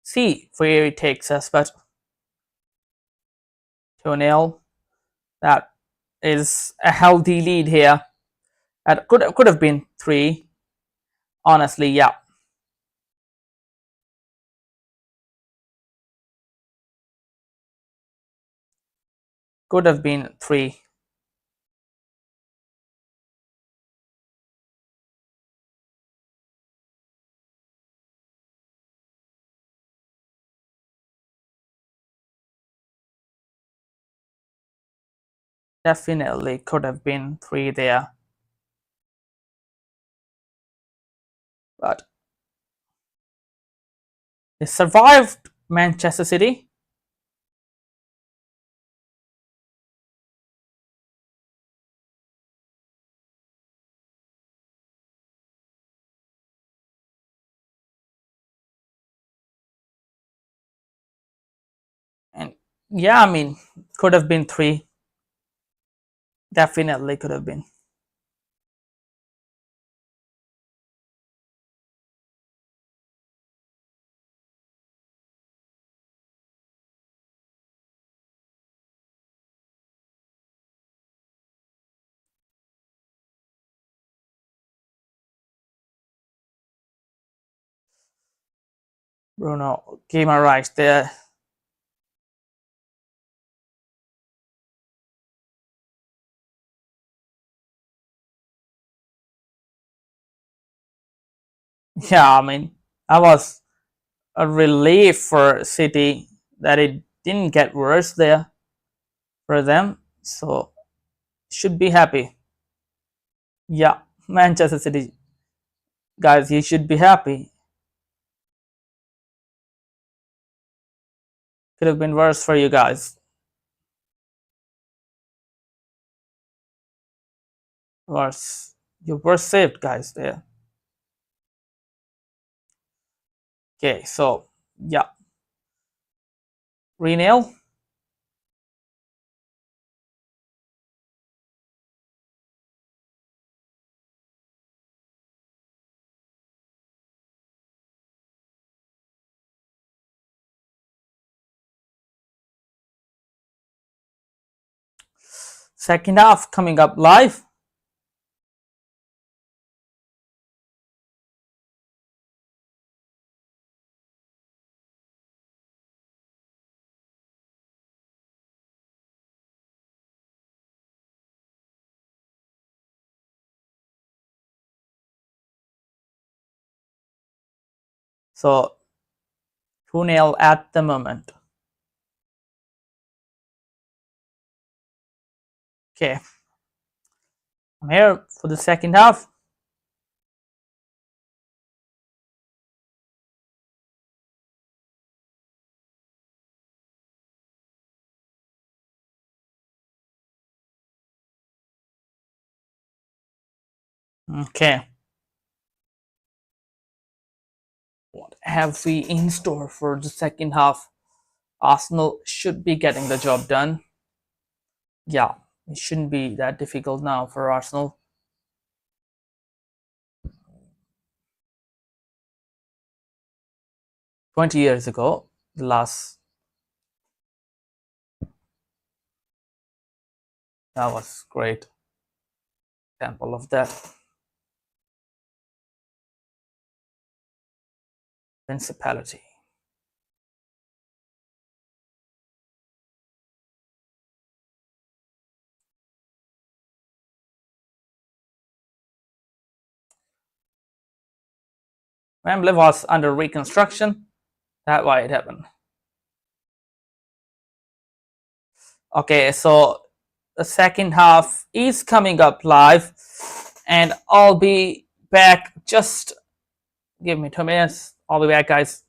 [SPEAKER 1] See where it takes us, but 2-0. That is a healthy lead here. That could have been 3. Honestly, yeah. Could have been 3. Definitely could have been 3 there. But they survived Manchester City. And yeah, I mean, could have been 3. Definitely could have been. Bruno Guimaraes there. Yeah, I mean, that was a relief for City that it didn't get worse there for them. So should be happy. Yeah, Manchester City Guys, you should be happy. Could have been worse for you guys. Worse. You were saved, guys, there. Okay, so yeah. Renal. Second half coming up live. So 2-0 at the moment. Okay. I'm here for the second half. Okay. What have we in store for the second half? Arsenal should be getting the job done. Yeah, it shouldn't be that difficult now for Arsenal. 20 years ago, the last, that was great example of that. Principality. Wembley was under reconstruction. That's why it happened. Okay, so the second half is coming up live, and I'll be back. Just give me 2 minutes. I'll be back, guys.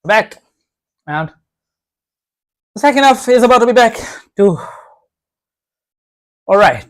[SPEAKER 1] Back, and the second half is about to be back too. All right.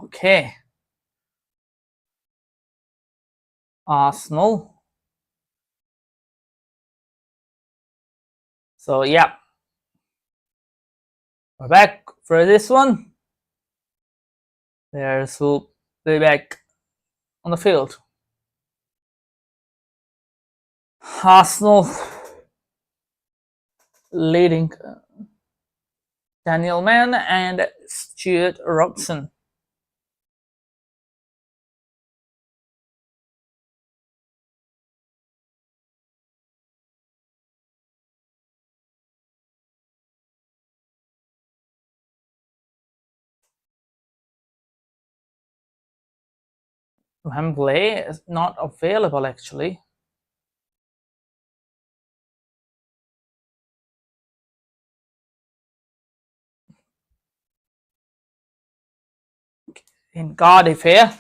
[SPEAKER 1] Okay. Arsenal. So yeah, we're back for this one. There's who be back on the field. Arsenal leading Daniel Mann and Stuart Robson. Wembley is not available actually. In Cardiff here.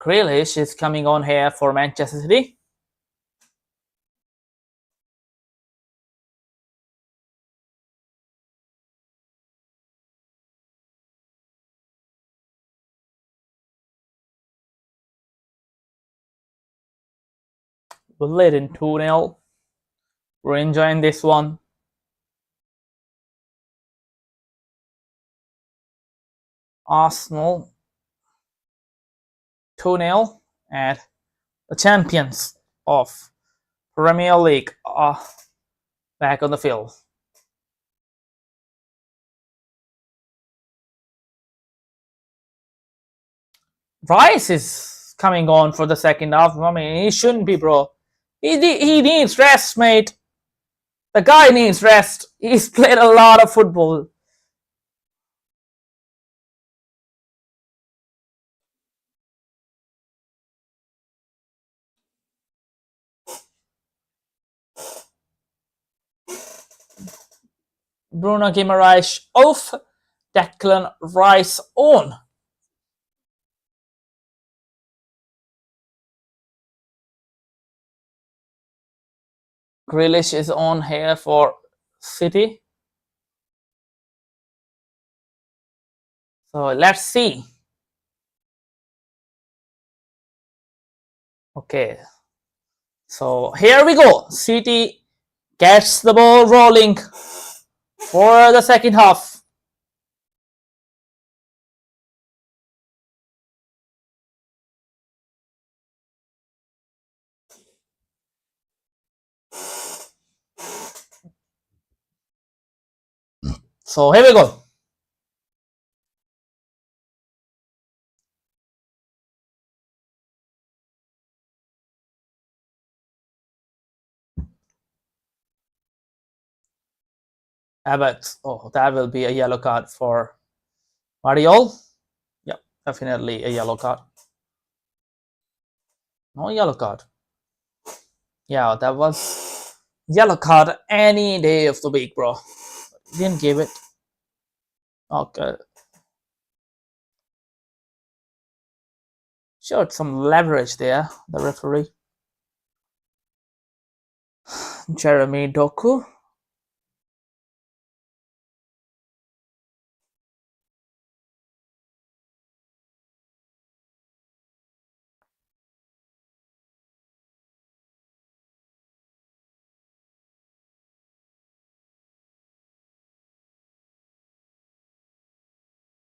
[SPEAKER 1] Grealish is coming on here for Manchester City. We're leading 2-0. We're enjoying this one. Arsenal 2-0, and the champions of Premier League are back on the field. Rice is coming on for the second half. I mean, he shouldn't be, bro. He needs rest, mate. The guy needs rest. He's played a lot of football. Bruno Guimaraes off. Declan Rice on. Grealish is on here for City. So let's see. Okay. So here we go. City gets the ball rolling for the second half. So here we go. Abbott. Oh, that will be a yellow card for Guardiola. Yep, definitely a yellow card. No yellow card. Yeah, that was yellow card any day of the week, bro. Didn't give it. Okay. Showed some leverage there, the referee. Jeremy Doku.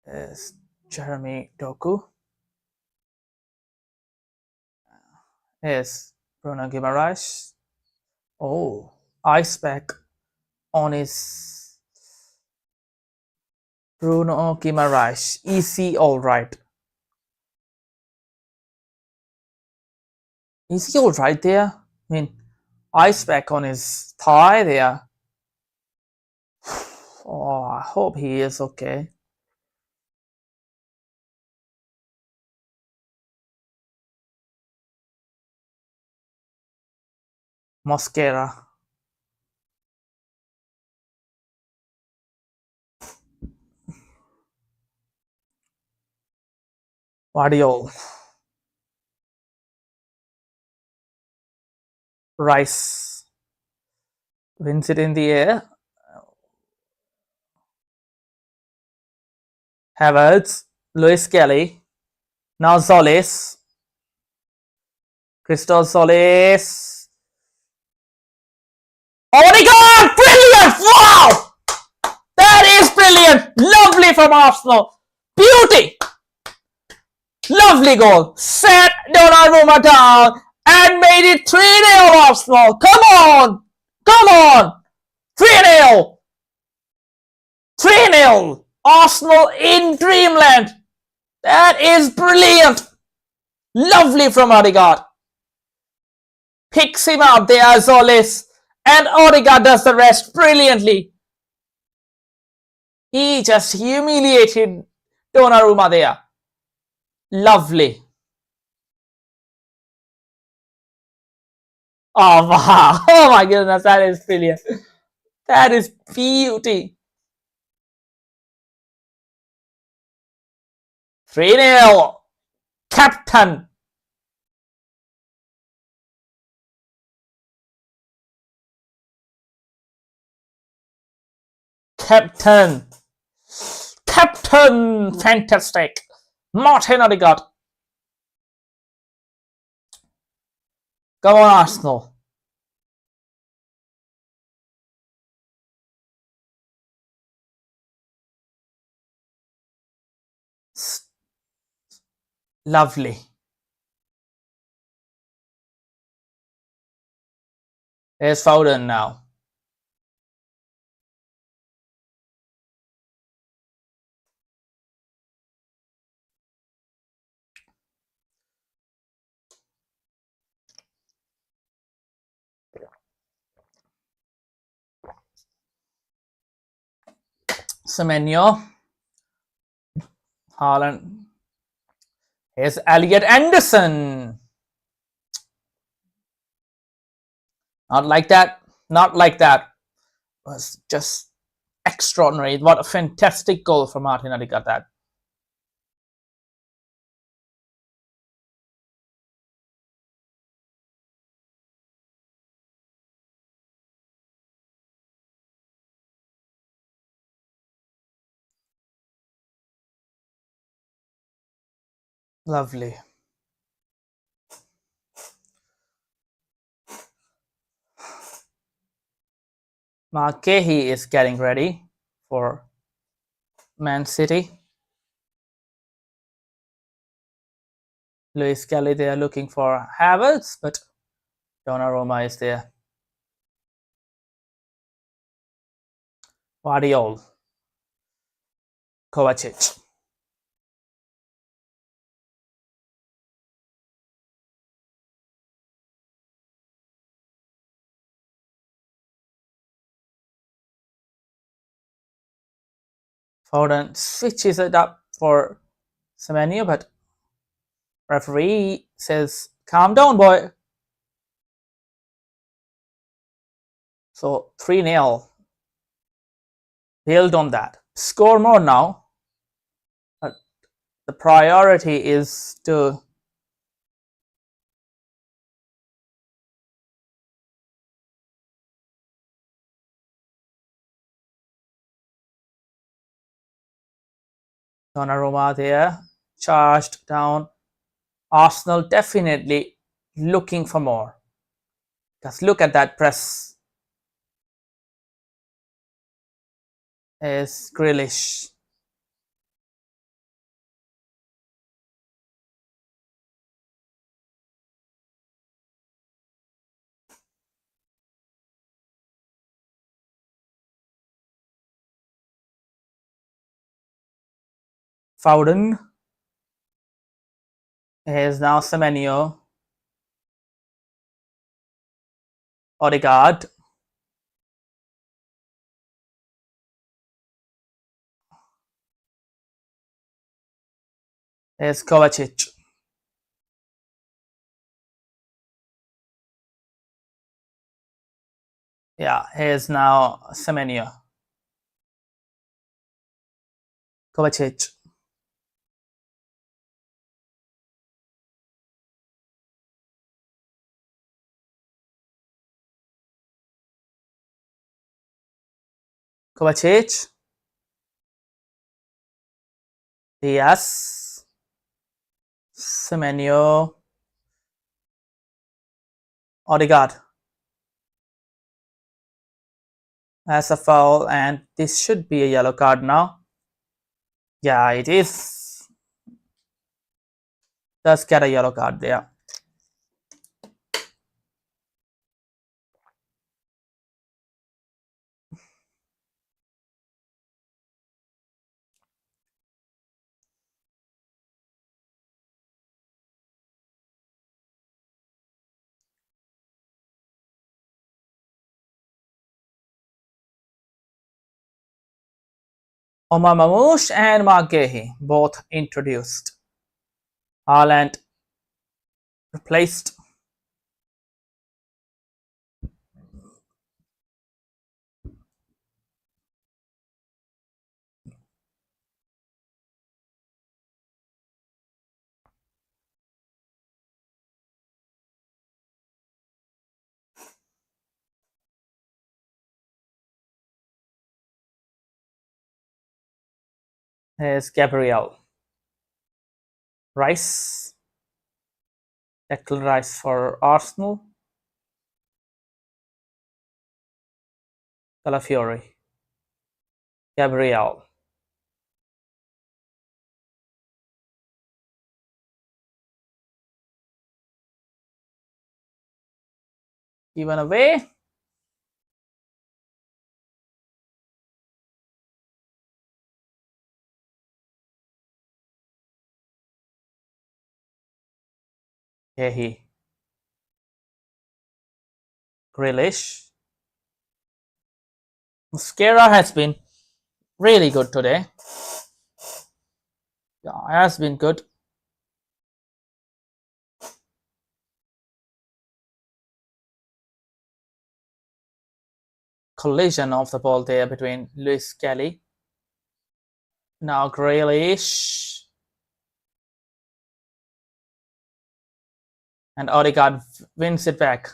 [SPEAKER 1] is Jeremy Doku. Is Bruno Guimaraes. Oh, ice pack on his Bruno Guimaraes. Is he alright? Is he alright there? I mean, ice pack on his thigh there. Oh, I hope he is okay. Mosquera. Guardiola. Rice wins it in the air. Havertz. Luis Kelly. Now Solis. Christos Solis. Oh my god! Brilliant! Wow! That is brilliant! Lovely from Arsenal. Beauty! Lovely goal. Set Donnarumma down and made it 3-0 Arsenal. Come on! Come on! 3-0! 3-0! Arsenal in dreamland. That is brilliant. Lovely from Odegaard. Picks him out there, Solis. And Odegaard does the rest brilliantly. He just humiliated Donnarumma there. Lovely. Oh wow. Oh my goodness, that is brilliant. That is beauty. 3-0. Captain. Captain. Captain. Fantastic. Martin Odegaard. Go on, Arsenal. Lovely. There's Foden now. Semenyo. Haaland. Here's Elliot Anderson. Not like that. Not like that. It was just extraordinary. What a fantastic goal from Martin Odegaard that. Lovely. Marquehi is getting ready for Man City. Luis Kelly, they are looking for Havertz, but Donnarumma is there. Guardiola. Kovacic. Foden switches it up for Semenyo, but referee says, calm down, boy. So 3-0. Build on that. Score more now. But the priority is to Donnarumma there. Charged down. Arsenal definitely looking for more. Just look at that press. Is Grealish. Foden. Here's now Semenyo. Odegaard. Here's Kovacic. Yeah, here's now Semenyo. Kovacic. Kovacic. Diaz. Semenyo. Odegaard. That's a foul, and this should be a yellow card now. Yeah, it is. Does get a yellow card there. Omar Mamouche and Mark Gahey both introduced. Haaland replaced. Here's Gabriel. Rice. Declan Rice for Arsenal. Calafiori. Gabriel. Given away. Gahey. Grealish. Mosquera has been really good today. Yeah, has been good. Collision of the ball there between Luis Kelly. Now Grealish. And Odegaard wins it back.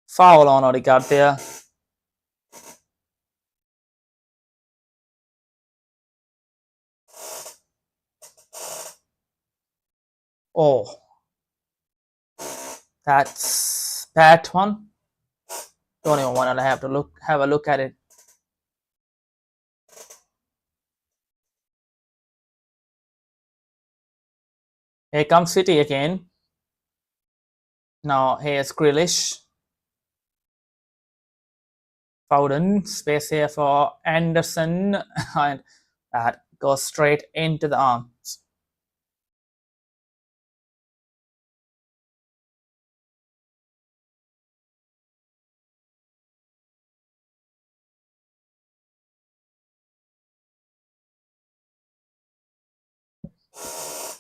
[SPEAKER 1] Foul on Odegaard there. Oh, that's bad one. Don't even want to have a look at it. Here comes City again. Now here's Grealish. Foden, space here for Anderson, and that goes straight into the arms.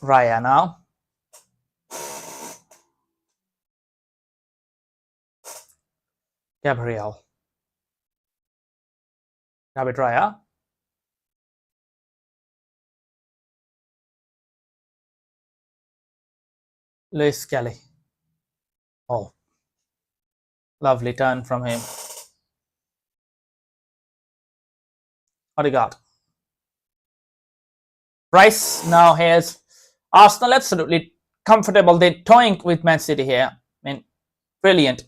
[SPEAKER 1] Raya now. Gabriel. David Raya. Luis Kelly. Oh, lovely turn from him. Odegaard. Rice. Now here's Arsenal, absolutely comfortable. They're toying with Man City here. I mean, brilliant.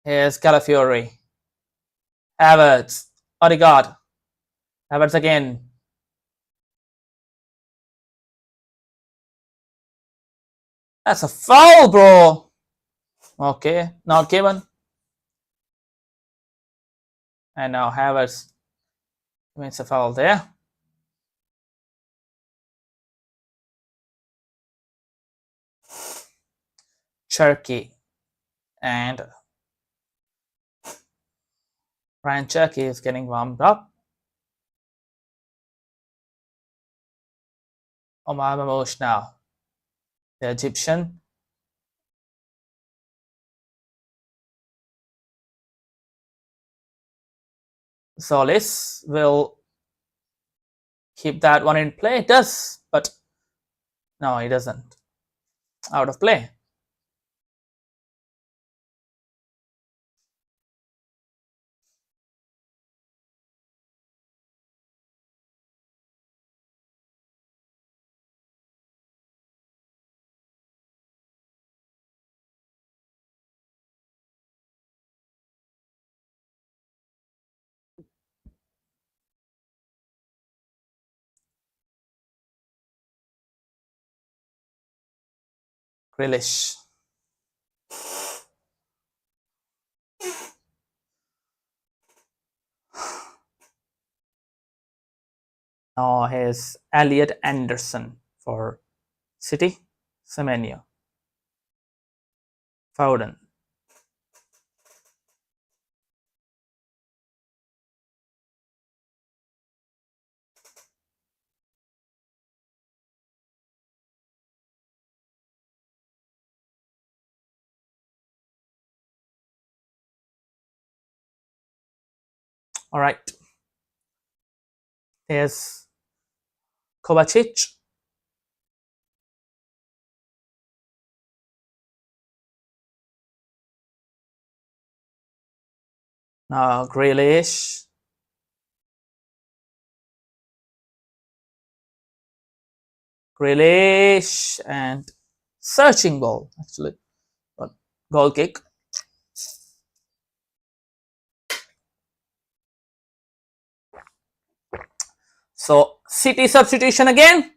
[SPEAKER 1] Here's Calafiori. Havertz. Odegaard. Havertz again. That's a foul, bro. Okay, not given. And now Havertz commits a foul there. Cherky and Ryan Cherky is getting warmed up. Omar Mamouche now, the Egyptian. Solis will keep that one in play. It does, but no, he doesn't. Out of play. Grealish. Now here's Elliot Anderson for City. Semenyo. Foden. All right. Here's Kovacic. Now Grealish. Grealish and searching ball actually, but goal kick. So City substitution again.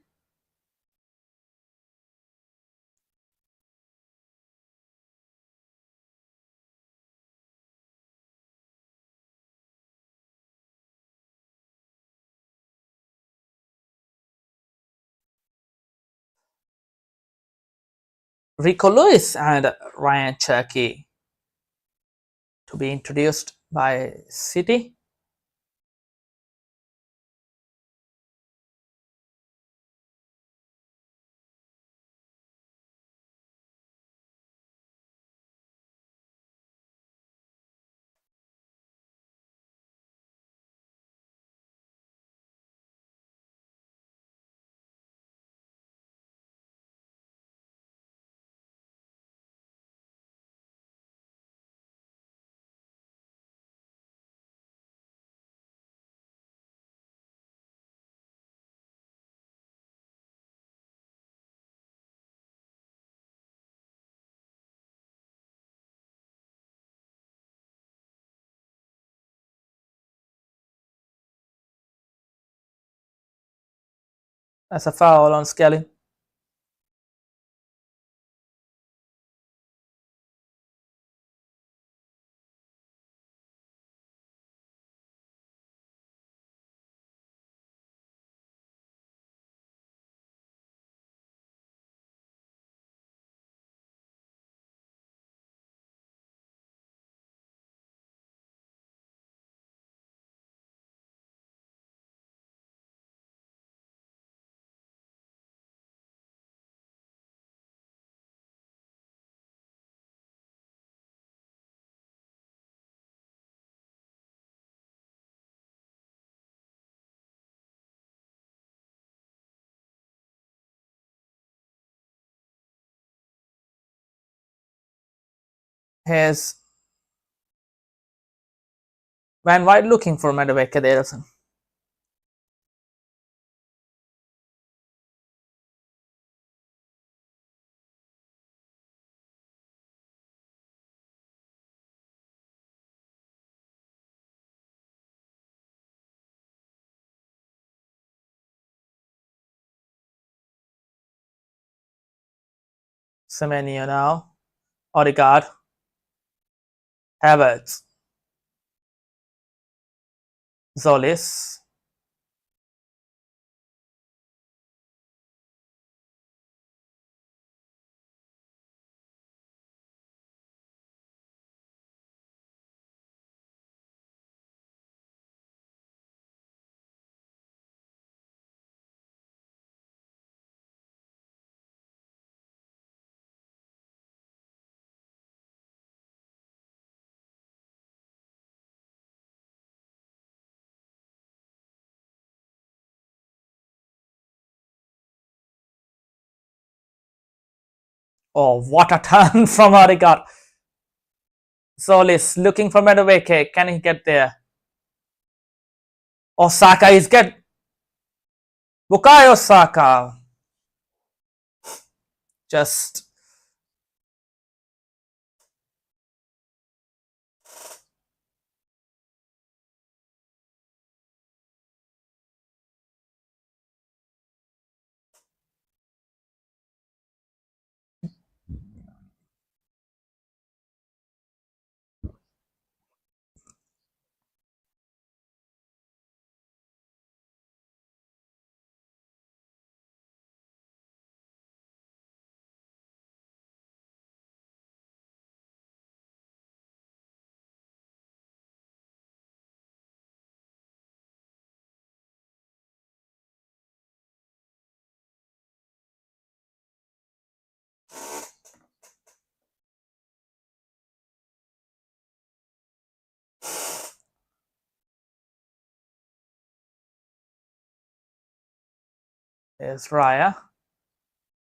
[SPEAKER 1] Rico Lewis and Ryan Cherky to be introduced by City. That's a foul on Skelly. Here's Van White looking for Madueke there. Semenyo now. Odegaard. Havertz. Zolis. Oh, what a turn from Odegaard. Zolis looking for Madueke. Can he get there? Osaka is get Bukayo Saka. Just there's Raya.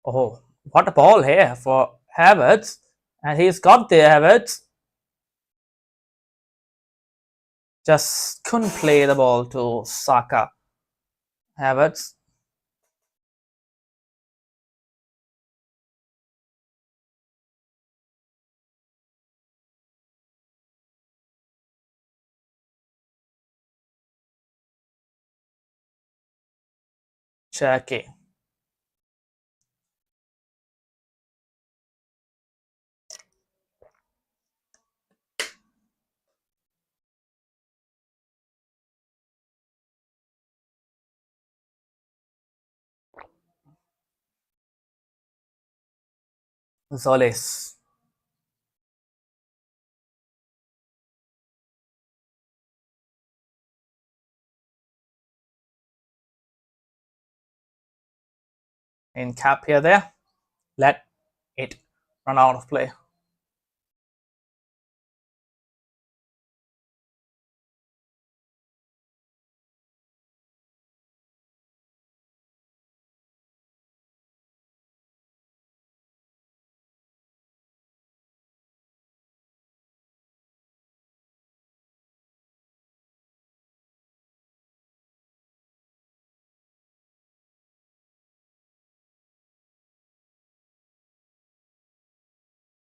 [SPEAKER 1] Oh, what a ball here for Havertz. And he's got there, Havertz. Just couldn't play the ball to Saka. Havertz. Cherky. Zolis. In cap here there. Let it run out of play.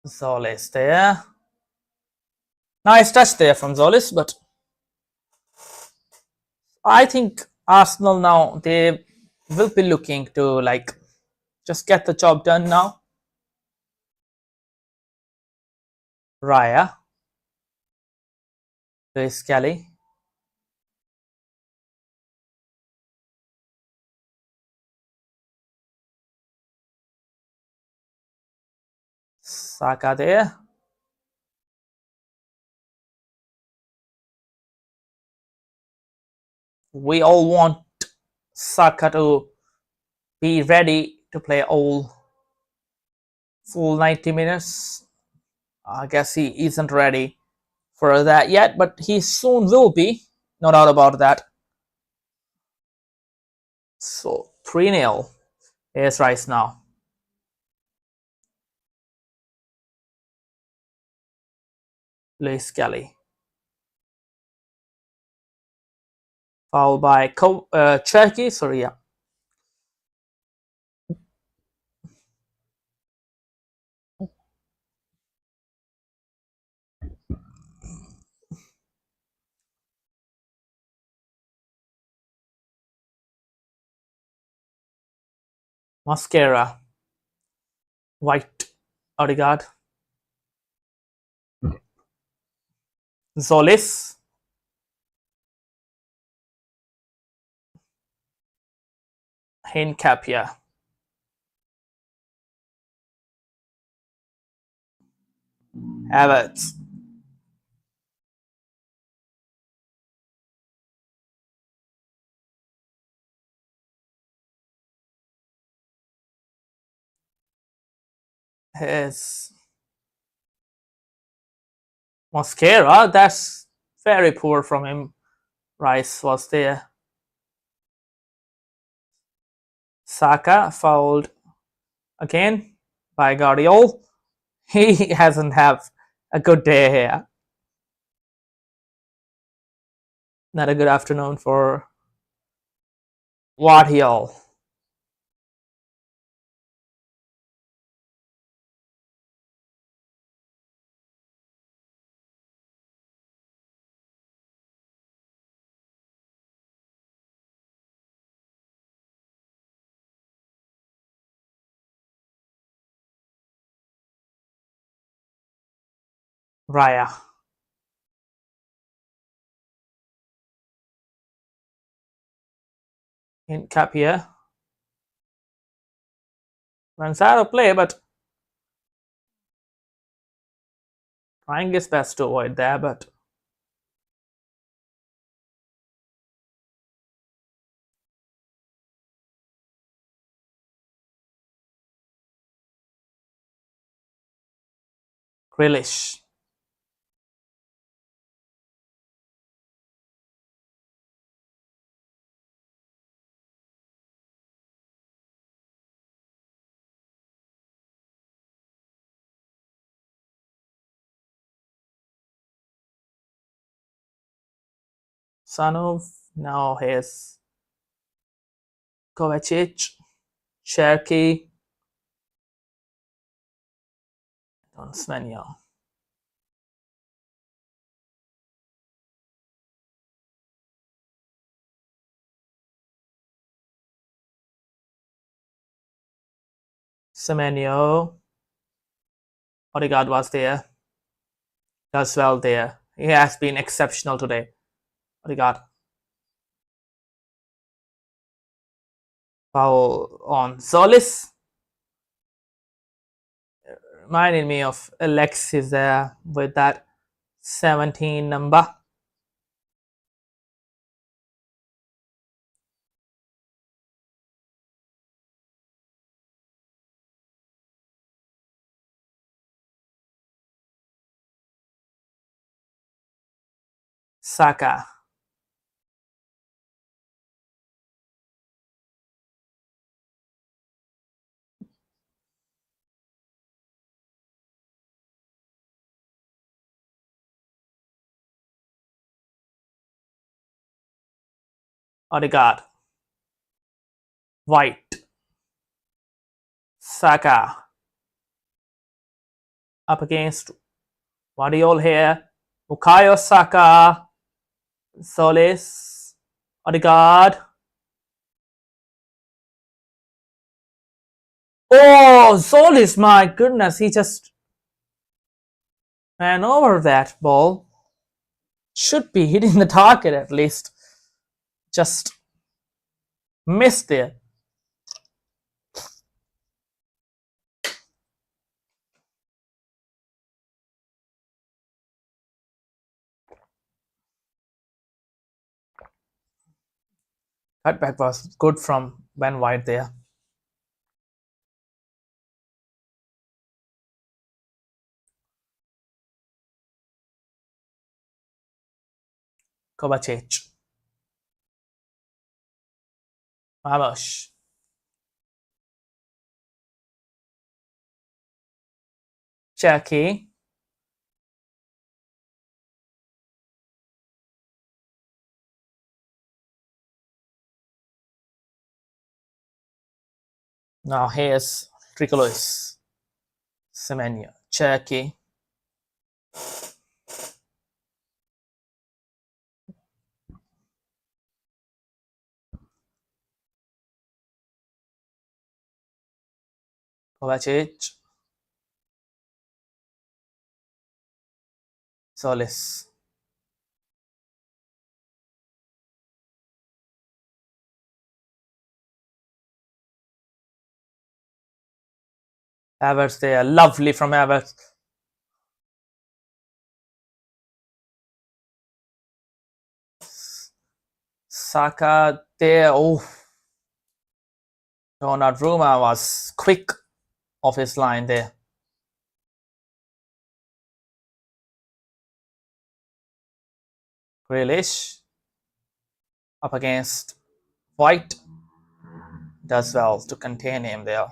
[SPEAKER 1] Zolis there. Nice touch there from Zolis, but I think Arsenal now, they will be looking to like just get the job done now. Raya. Luis Kelly. Saka there. We all want Saka to be ready to play all full 90 minutes. I guess he isn't ready for that yet, but he soon will be. No doubt about that. So 3-0 is Rice now. Luis Kelly. Fouled by Cherky. Sorry, yeah. Mascara. White. Odegaard. Zolis. Hincapia. Havertz. His Mosquera. That's very poor from him. Rice was there. Saka fouled again by Guardiola. He hasn't have a good day here. Not a good afternoon for Watchalong. Raya. Hincapia. Runs out of play, but trying his best to avoid that, but Grealish. Sanov. Now here's Kovacic. Cherky. On Svenja. Semenyo. Odegaard was there. Does well there. He has been exceptional today. Odegaard. Foul on Solis. Reminded me of Alexis there with that 17 number. Saka. Odegaard. White. Saka. Up against Guardiola here. Bukayo Saka. Solis. Odegaard. Oh, Solis, my goodness, he just ran over that ball. Should be hitting the target at least. Just missed there. Cutback was good from Ben White there. Kovacic. Mabosh. Cherky. Now here's Tricolis. Semenyo. Cherky. Kovacic. Solis. Havertz there, lovely from Havertz. Saka there, oh, Donnarumma was quick off his line there. Grealish up against White, does well to contain him there.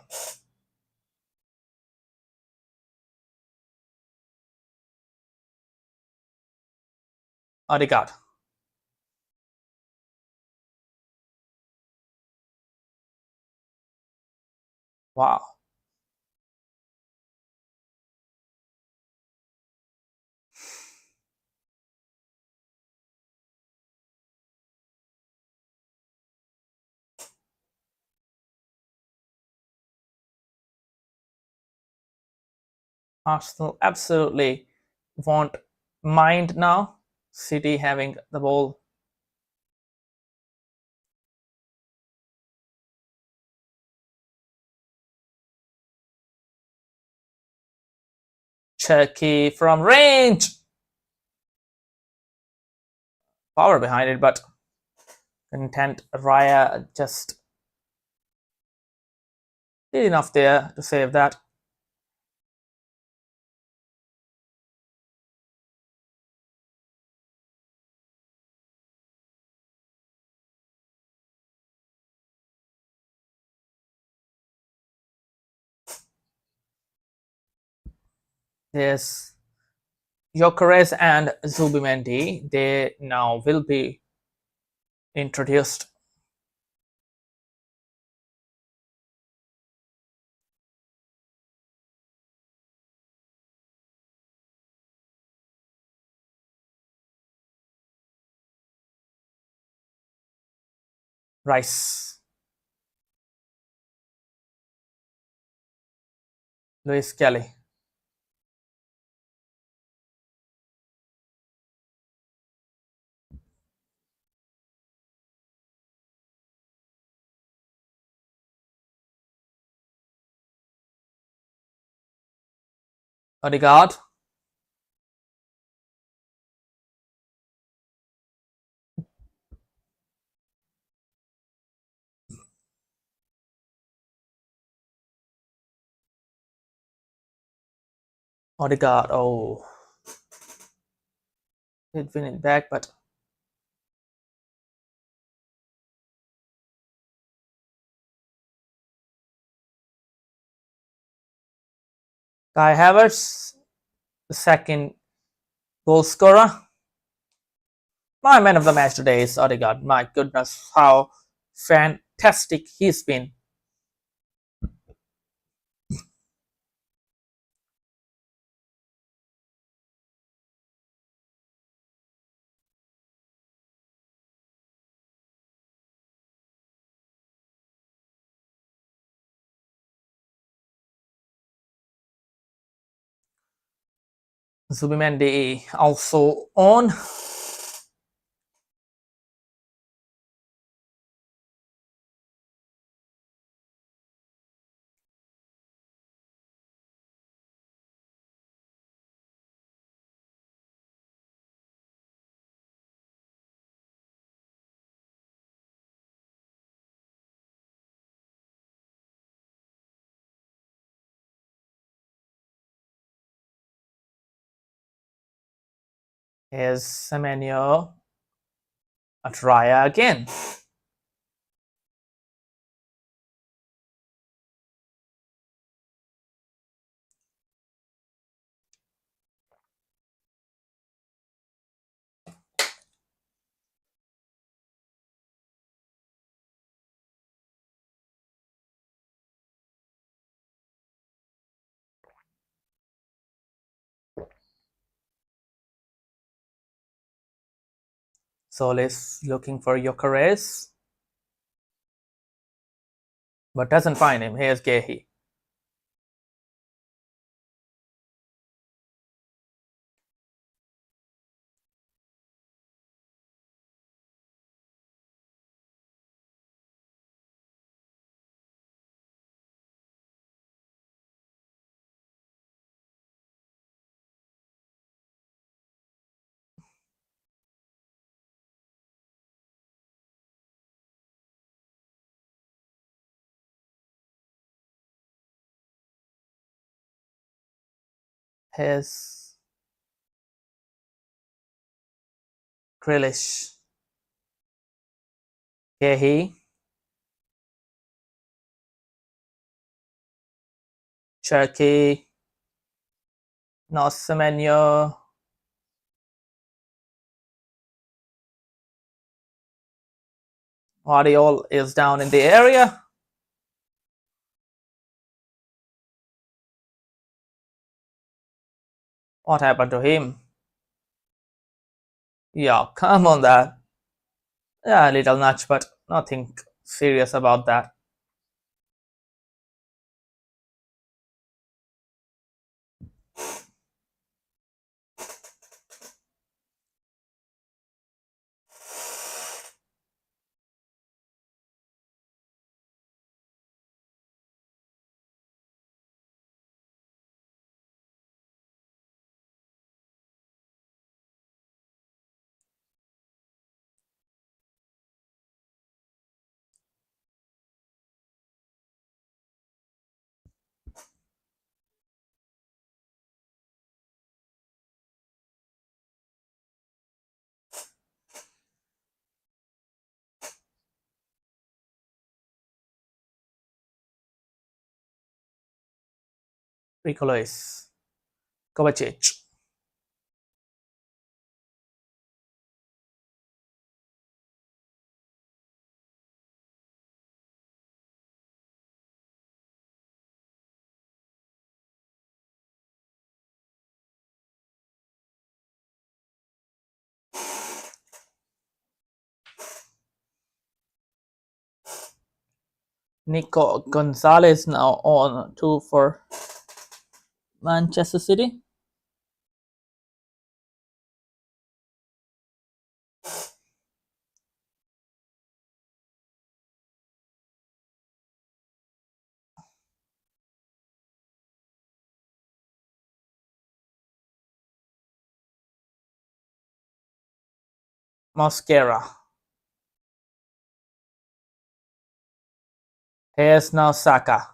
[SPEAKER 1] Odegaard. Wow. Arsenal absolutely won't mind now. City having the ball. Cherky from range. Power behind it, but content Raya just did enough there to save that. There's Gyökeres and Zubimendi. They now will be introduced. Rice. Luis Kelly. Odegaard. Odegaard. Oh, did win it back, but Kai Havertz, the second goal scorer. My man of the match today is Odegaard. My goodness, how fantastic he's been. Zubimendi also on. Here's Semenyo at Raya again. Solis looking for Gyökeres, but doesn't find him. Here's Gehi. His Grealish. Kehi. Cherky. No Semenyo. Guardiola is down in the area. What happened to him? Yeah, come on that. Yeah, a little nudge, but nothing serious about that. Ricolis. Kovacic. Nico Gonzalez now on 2 for Manchester City. Mosquera. Here's now Saka.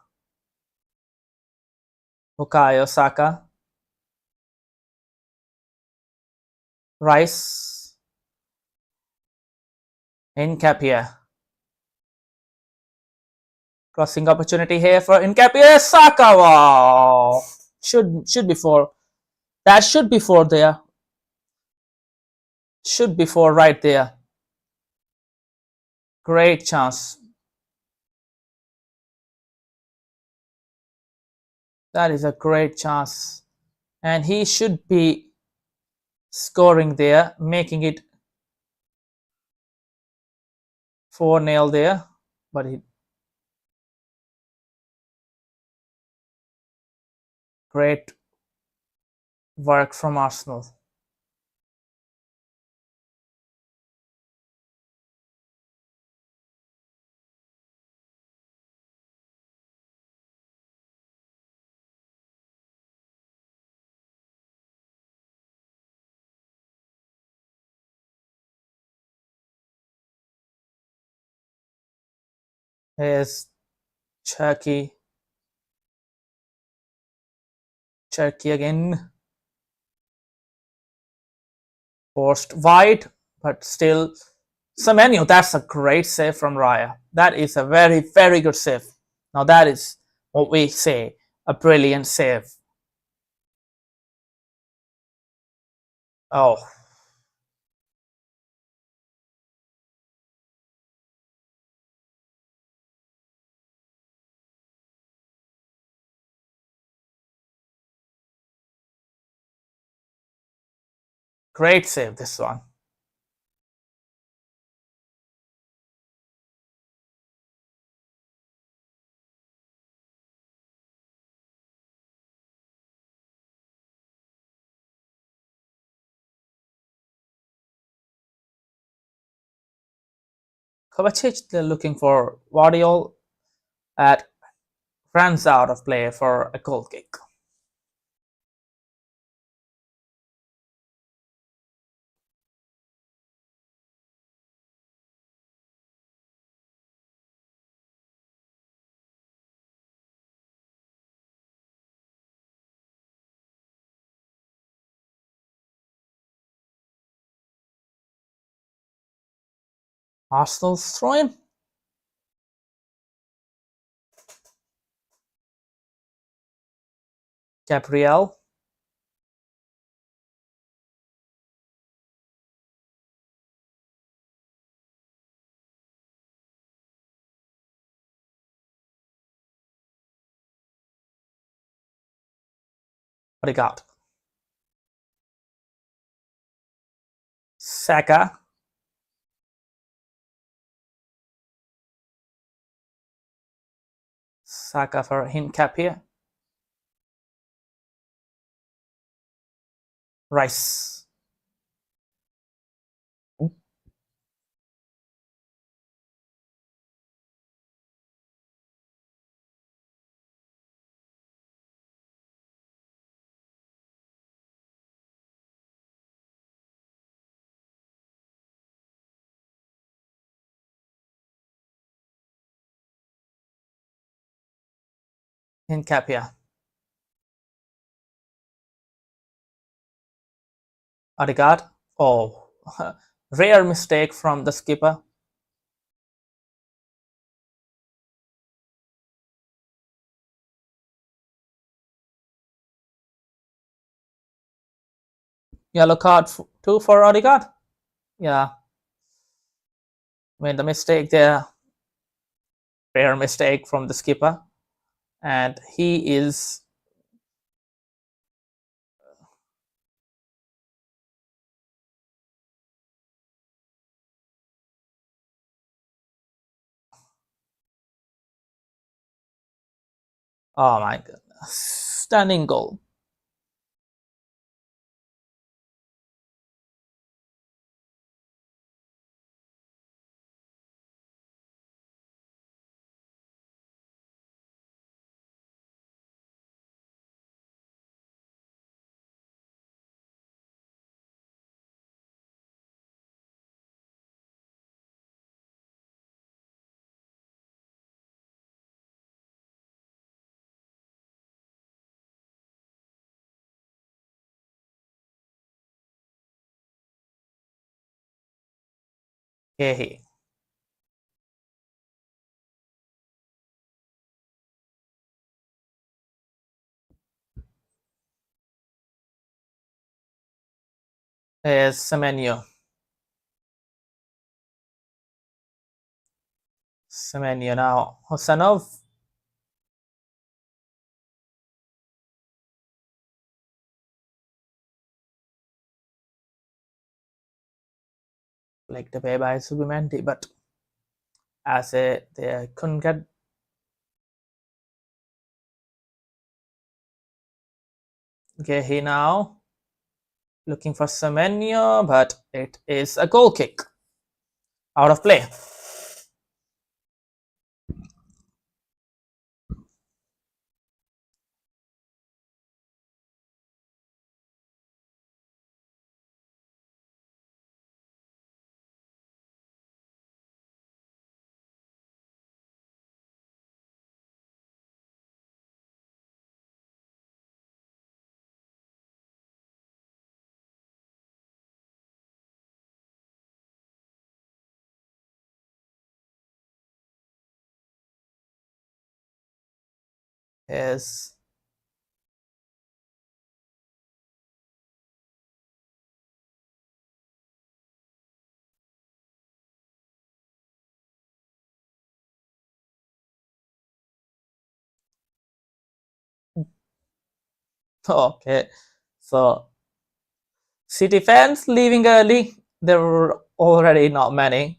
[SPEAKER 1] Bukayo Saka. Rice. Nkapia. Crossing opportunity here for Nkapia. Saka. Wow. Should be 4. That should be 4 there. Should be 4 right there. Great chance. That is a great chance. And he should be scoring there, making it 4-0 there. But he great work from Arsenal. Here's Cherky. Cherky again. Forced wide, but still Semenyo. That's a great save from Raya. That is a very, very good save. Now that is what we say, a brilliant save. Oh, great save this one. Kovacic, they're looking for Guardiola at runs out of play for a goal kick. Arsenal's throw-in. Gabriel. Odegaard. Saka. Saka for Hincapie. Rice. Hincapie. Odegaard. Oh, rare mistake from the skipper. Yellow card two for Odegaard. Yeah, made the mistake there. Rare mistake from the skipper. And he is... Oh my goodness. Stunning goal. Okay. Is Semenyo. Semenyo now. Hosanov. Like the way by Subimendi, but as they couldn't get... Okay, he now looking for Semenyo, but it is a goal kick. Out of play. Is... Okay, so City fans leaving early. There were already not many.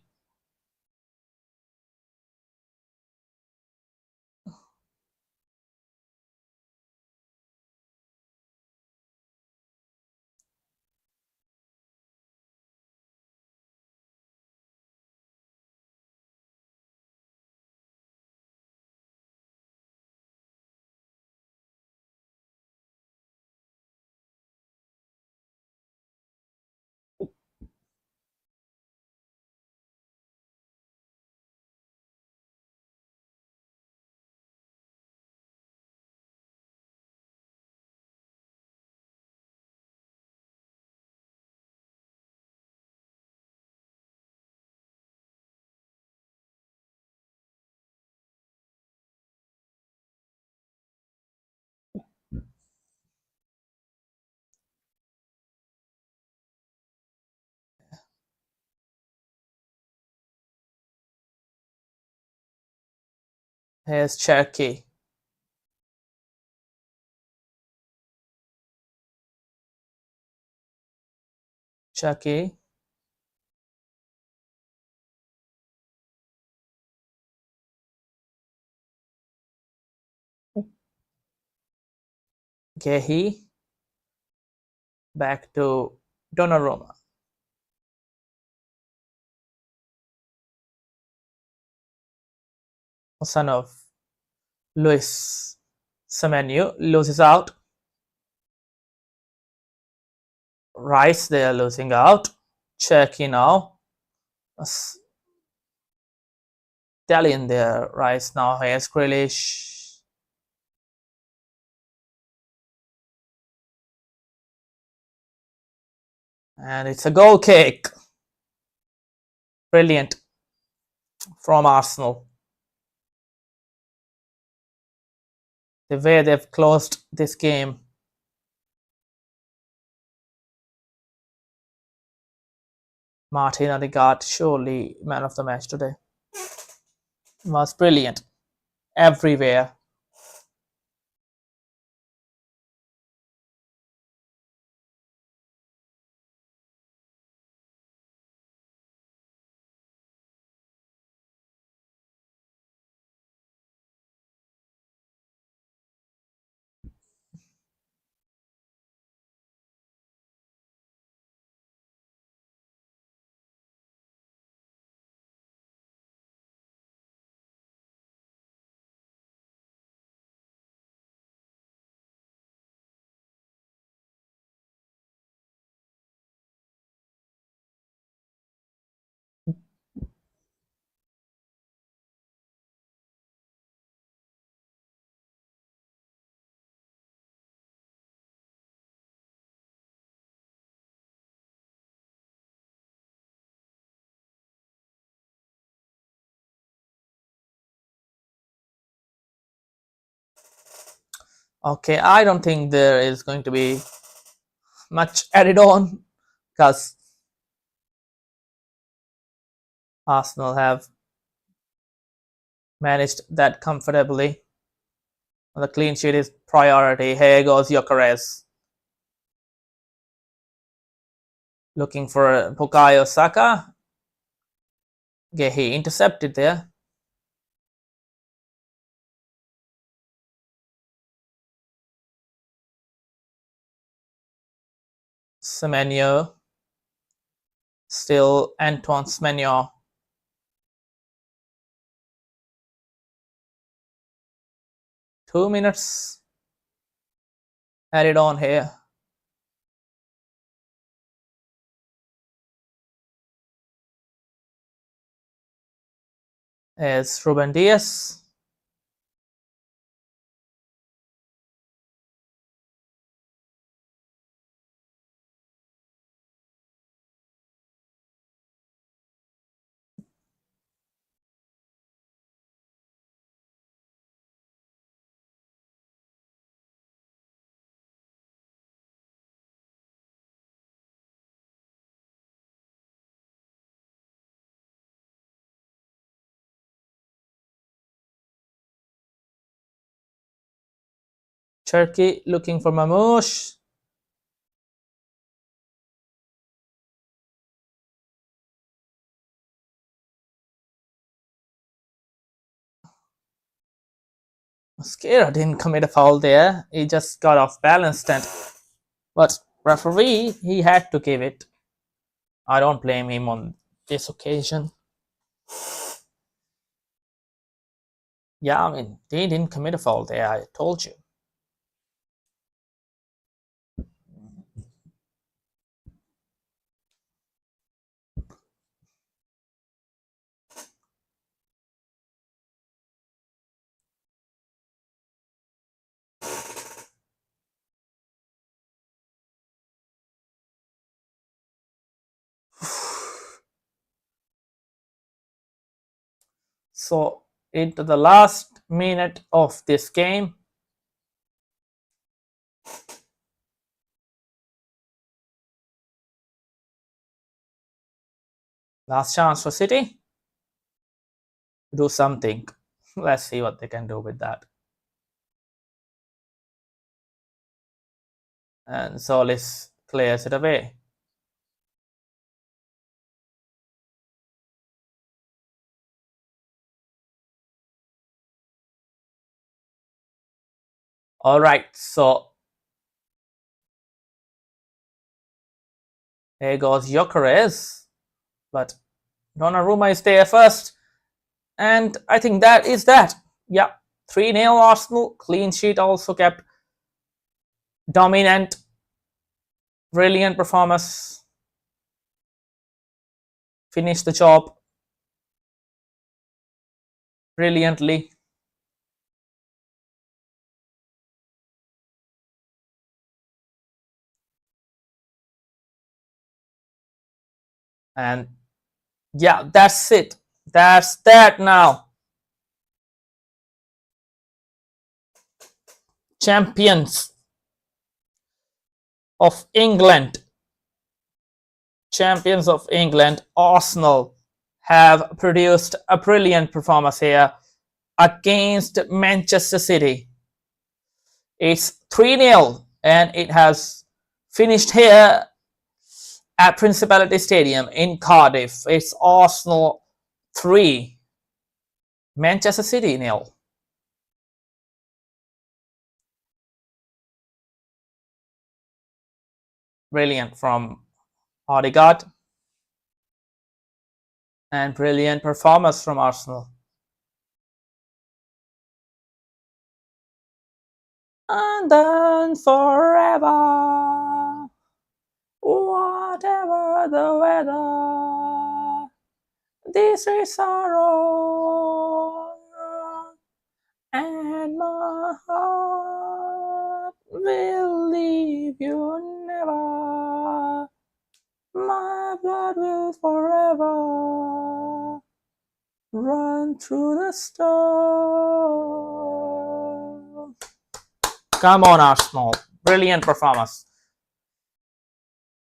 [SPEAKER 1] Here's Cherky. Cherky. Gehi. Back to Donnarumma. Son of Luis Semenyo loses out. Rice, they are losing out. Cherky now. Italian there. Rice now. Here's Grealish. And it's a goal kick. Brilliant from Arsenal. The way they've closed this game. Martin Odegaard, surely man of the match today. Was brilliant everywhere. Okay, I don't think there is going to be much added on because Arsenal have managed that comfortably. The clean sheet is priority. Here goes Gyökeres. Looking for Bukayo Saka. Gehi intercepted there. Semenyo. Still Antoine Semenyo. Two minutes added on here. Is Ruben Diaz. Turkey looking for Mamouche. Mosquera didn't commit a foul there. He just got off balance, but referee, he had to give it. I don't blame him on this occasion. Yeah, I mean, they didn't commit a foul there, I told you. So, into the last minute of this game, last chance for City to do something. Let's see what they can do with that. And Solis clears it away. All right, so here goes Gyökeres, but Donnarumma is there first, and I think that is that. Yeah, 3-0 Arsenal, clean sheet also kept, dominant, brilliant performance, finished the job brilliantly. And yeah, that's it. That's that now. Champions of England. Champions of England, Arsenal, have produced a brilliant performance here against Manchester City. It's 3-0 and it has finished here at Principality Stadium in Cardiff. It's Arsenal 3, Manchester City 0. Brilliant from Odegaard and brilliant performance from Arsenal. And then forever, whatever the weather, this is sorrow, and my heart will leave you never. My blood will forever run through the storm. Come on, Arsenal. Brilliant performance.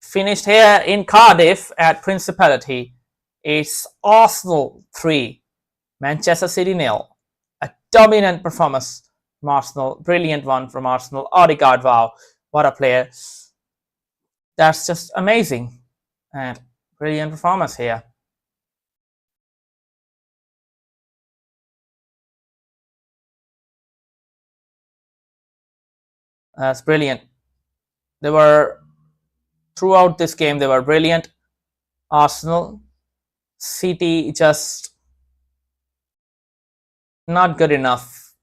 [SPEAKER 1] Finished here in Cardiff at Principality. It's Arsenal 3, Manchester City 0. A dominant performance from Arsenal. Brilliant one from Arsenal. Odegaard, wow. What a player. That's just amazing. And brilliant performance here. That's brilliant. They were, throughout this game, they were brilliant. Arsenal, City just not good enough.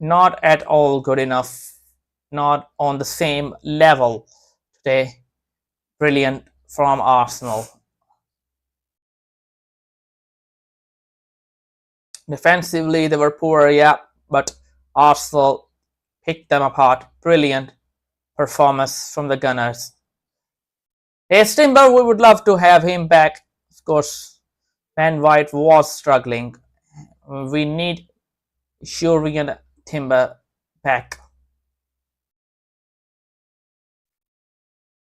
[SPEAKER 1] Not at all good enough. Not on the same level today. Brilliant from Arsenal. Defensively, they were poor, yeah, but Arsenal picked them apart. Brilliant performance from the Gunners. Yes, Timber, we would love to have him back. Of course, Ben White was struggling. We need Shuri and Timber back.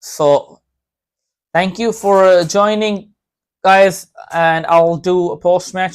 [SPEAKER 1] So, thank you for joining, guys, and I'll do a post-match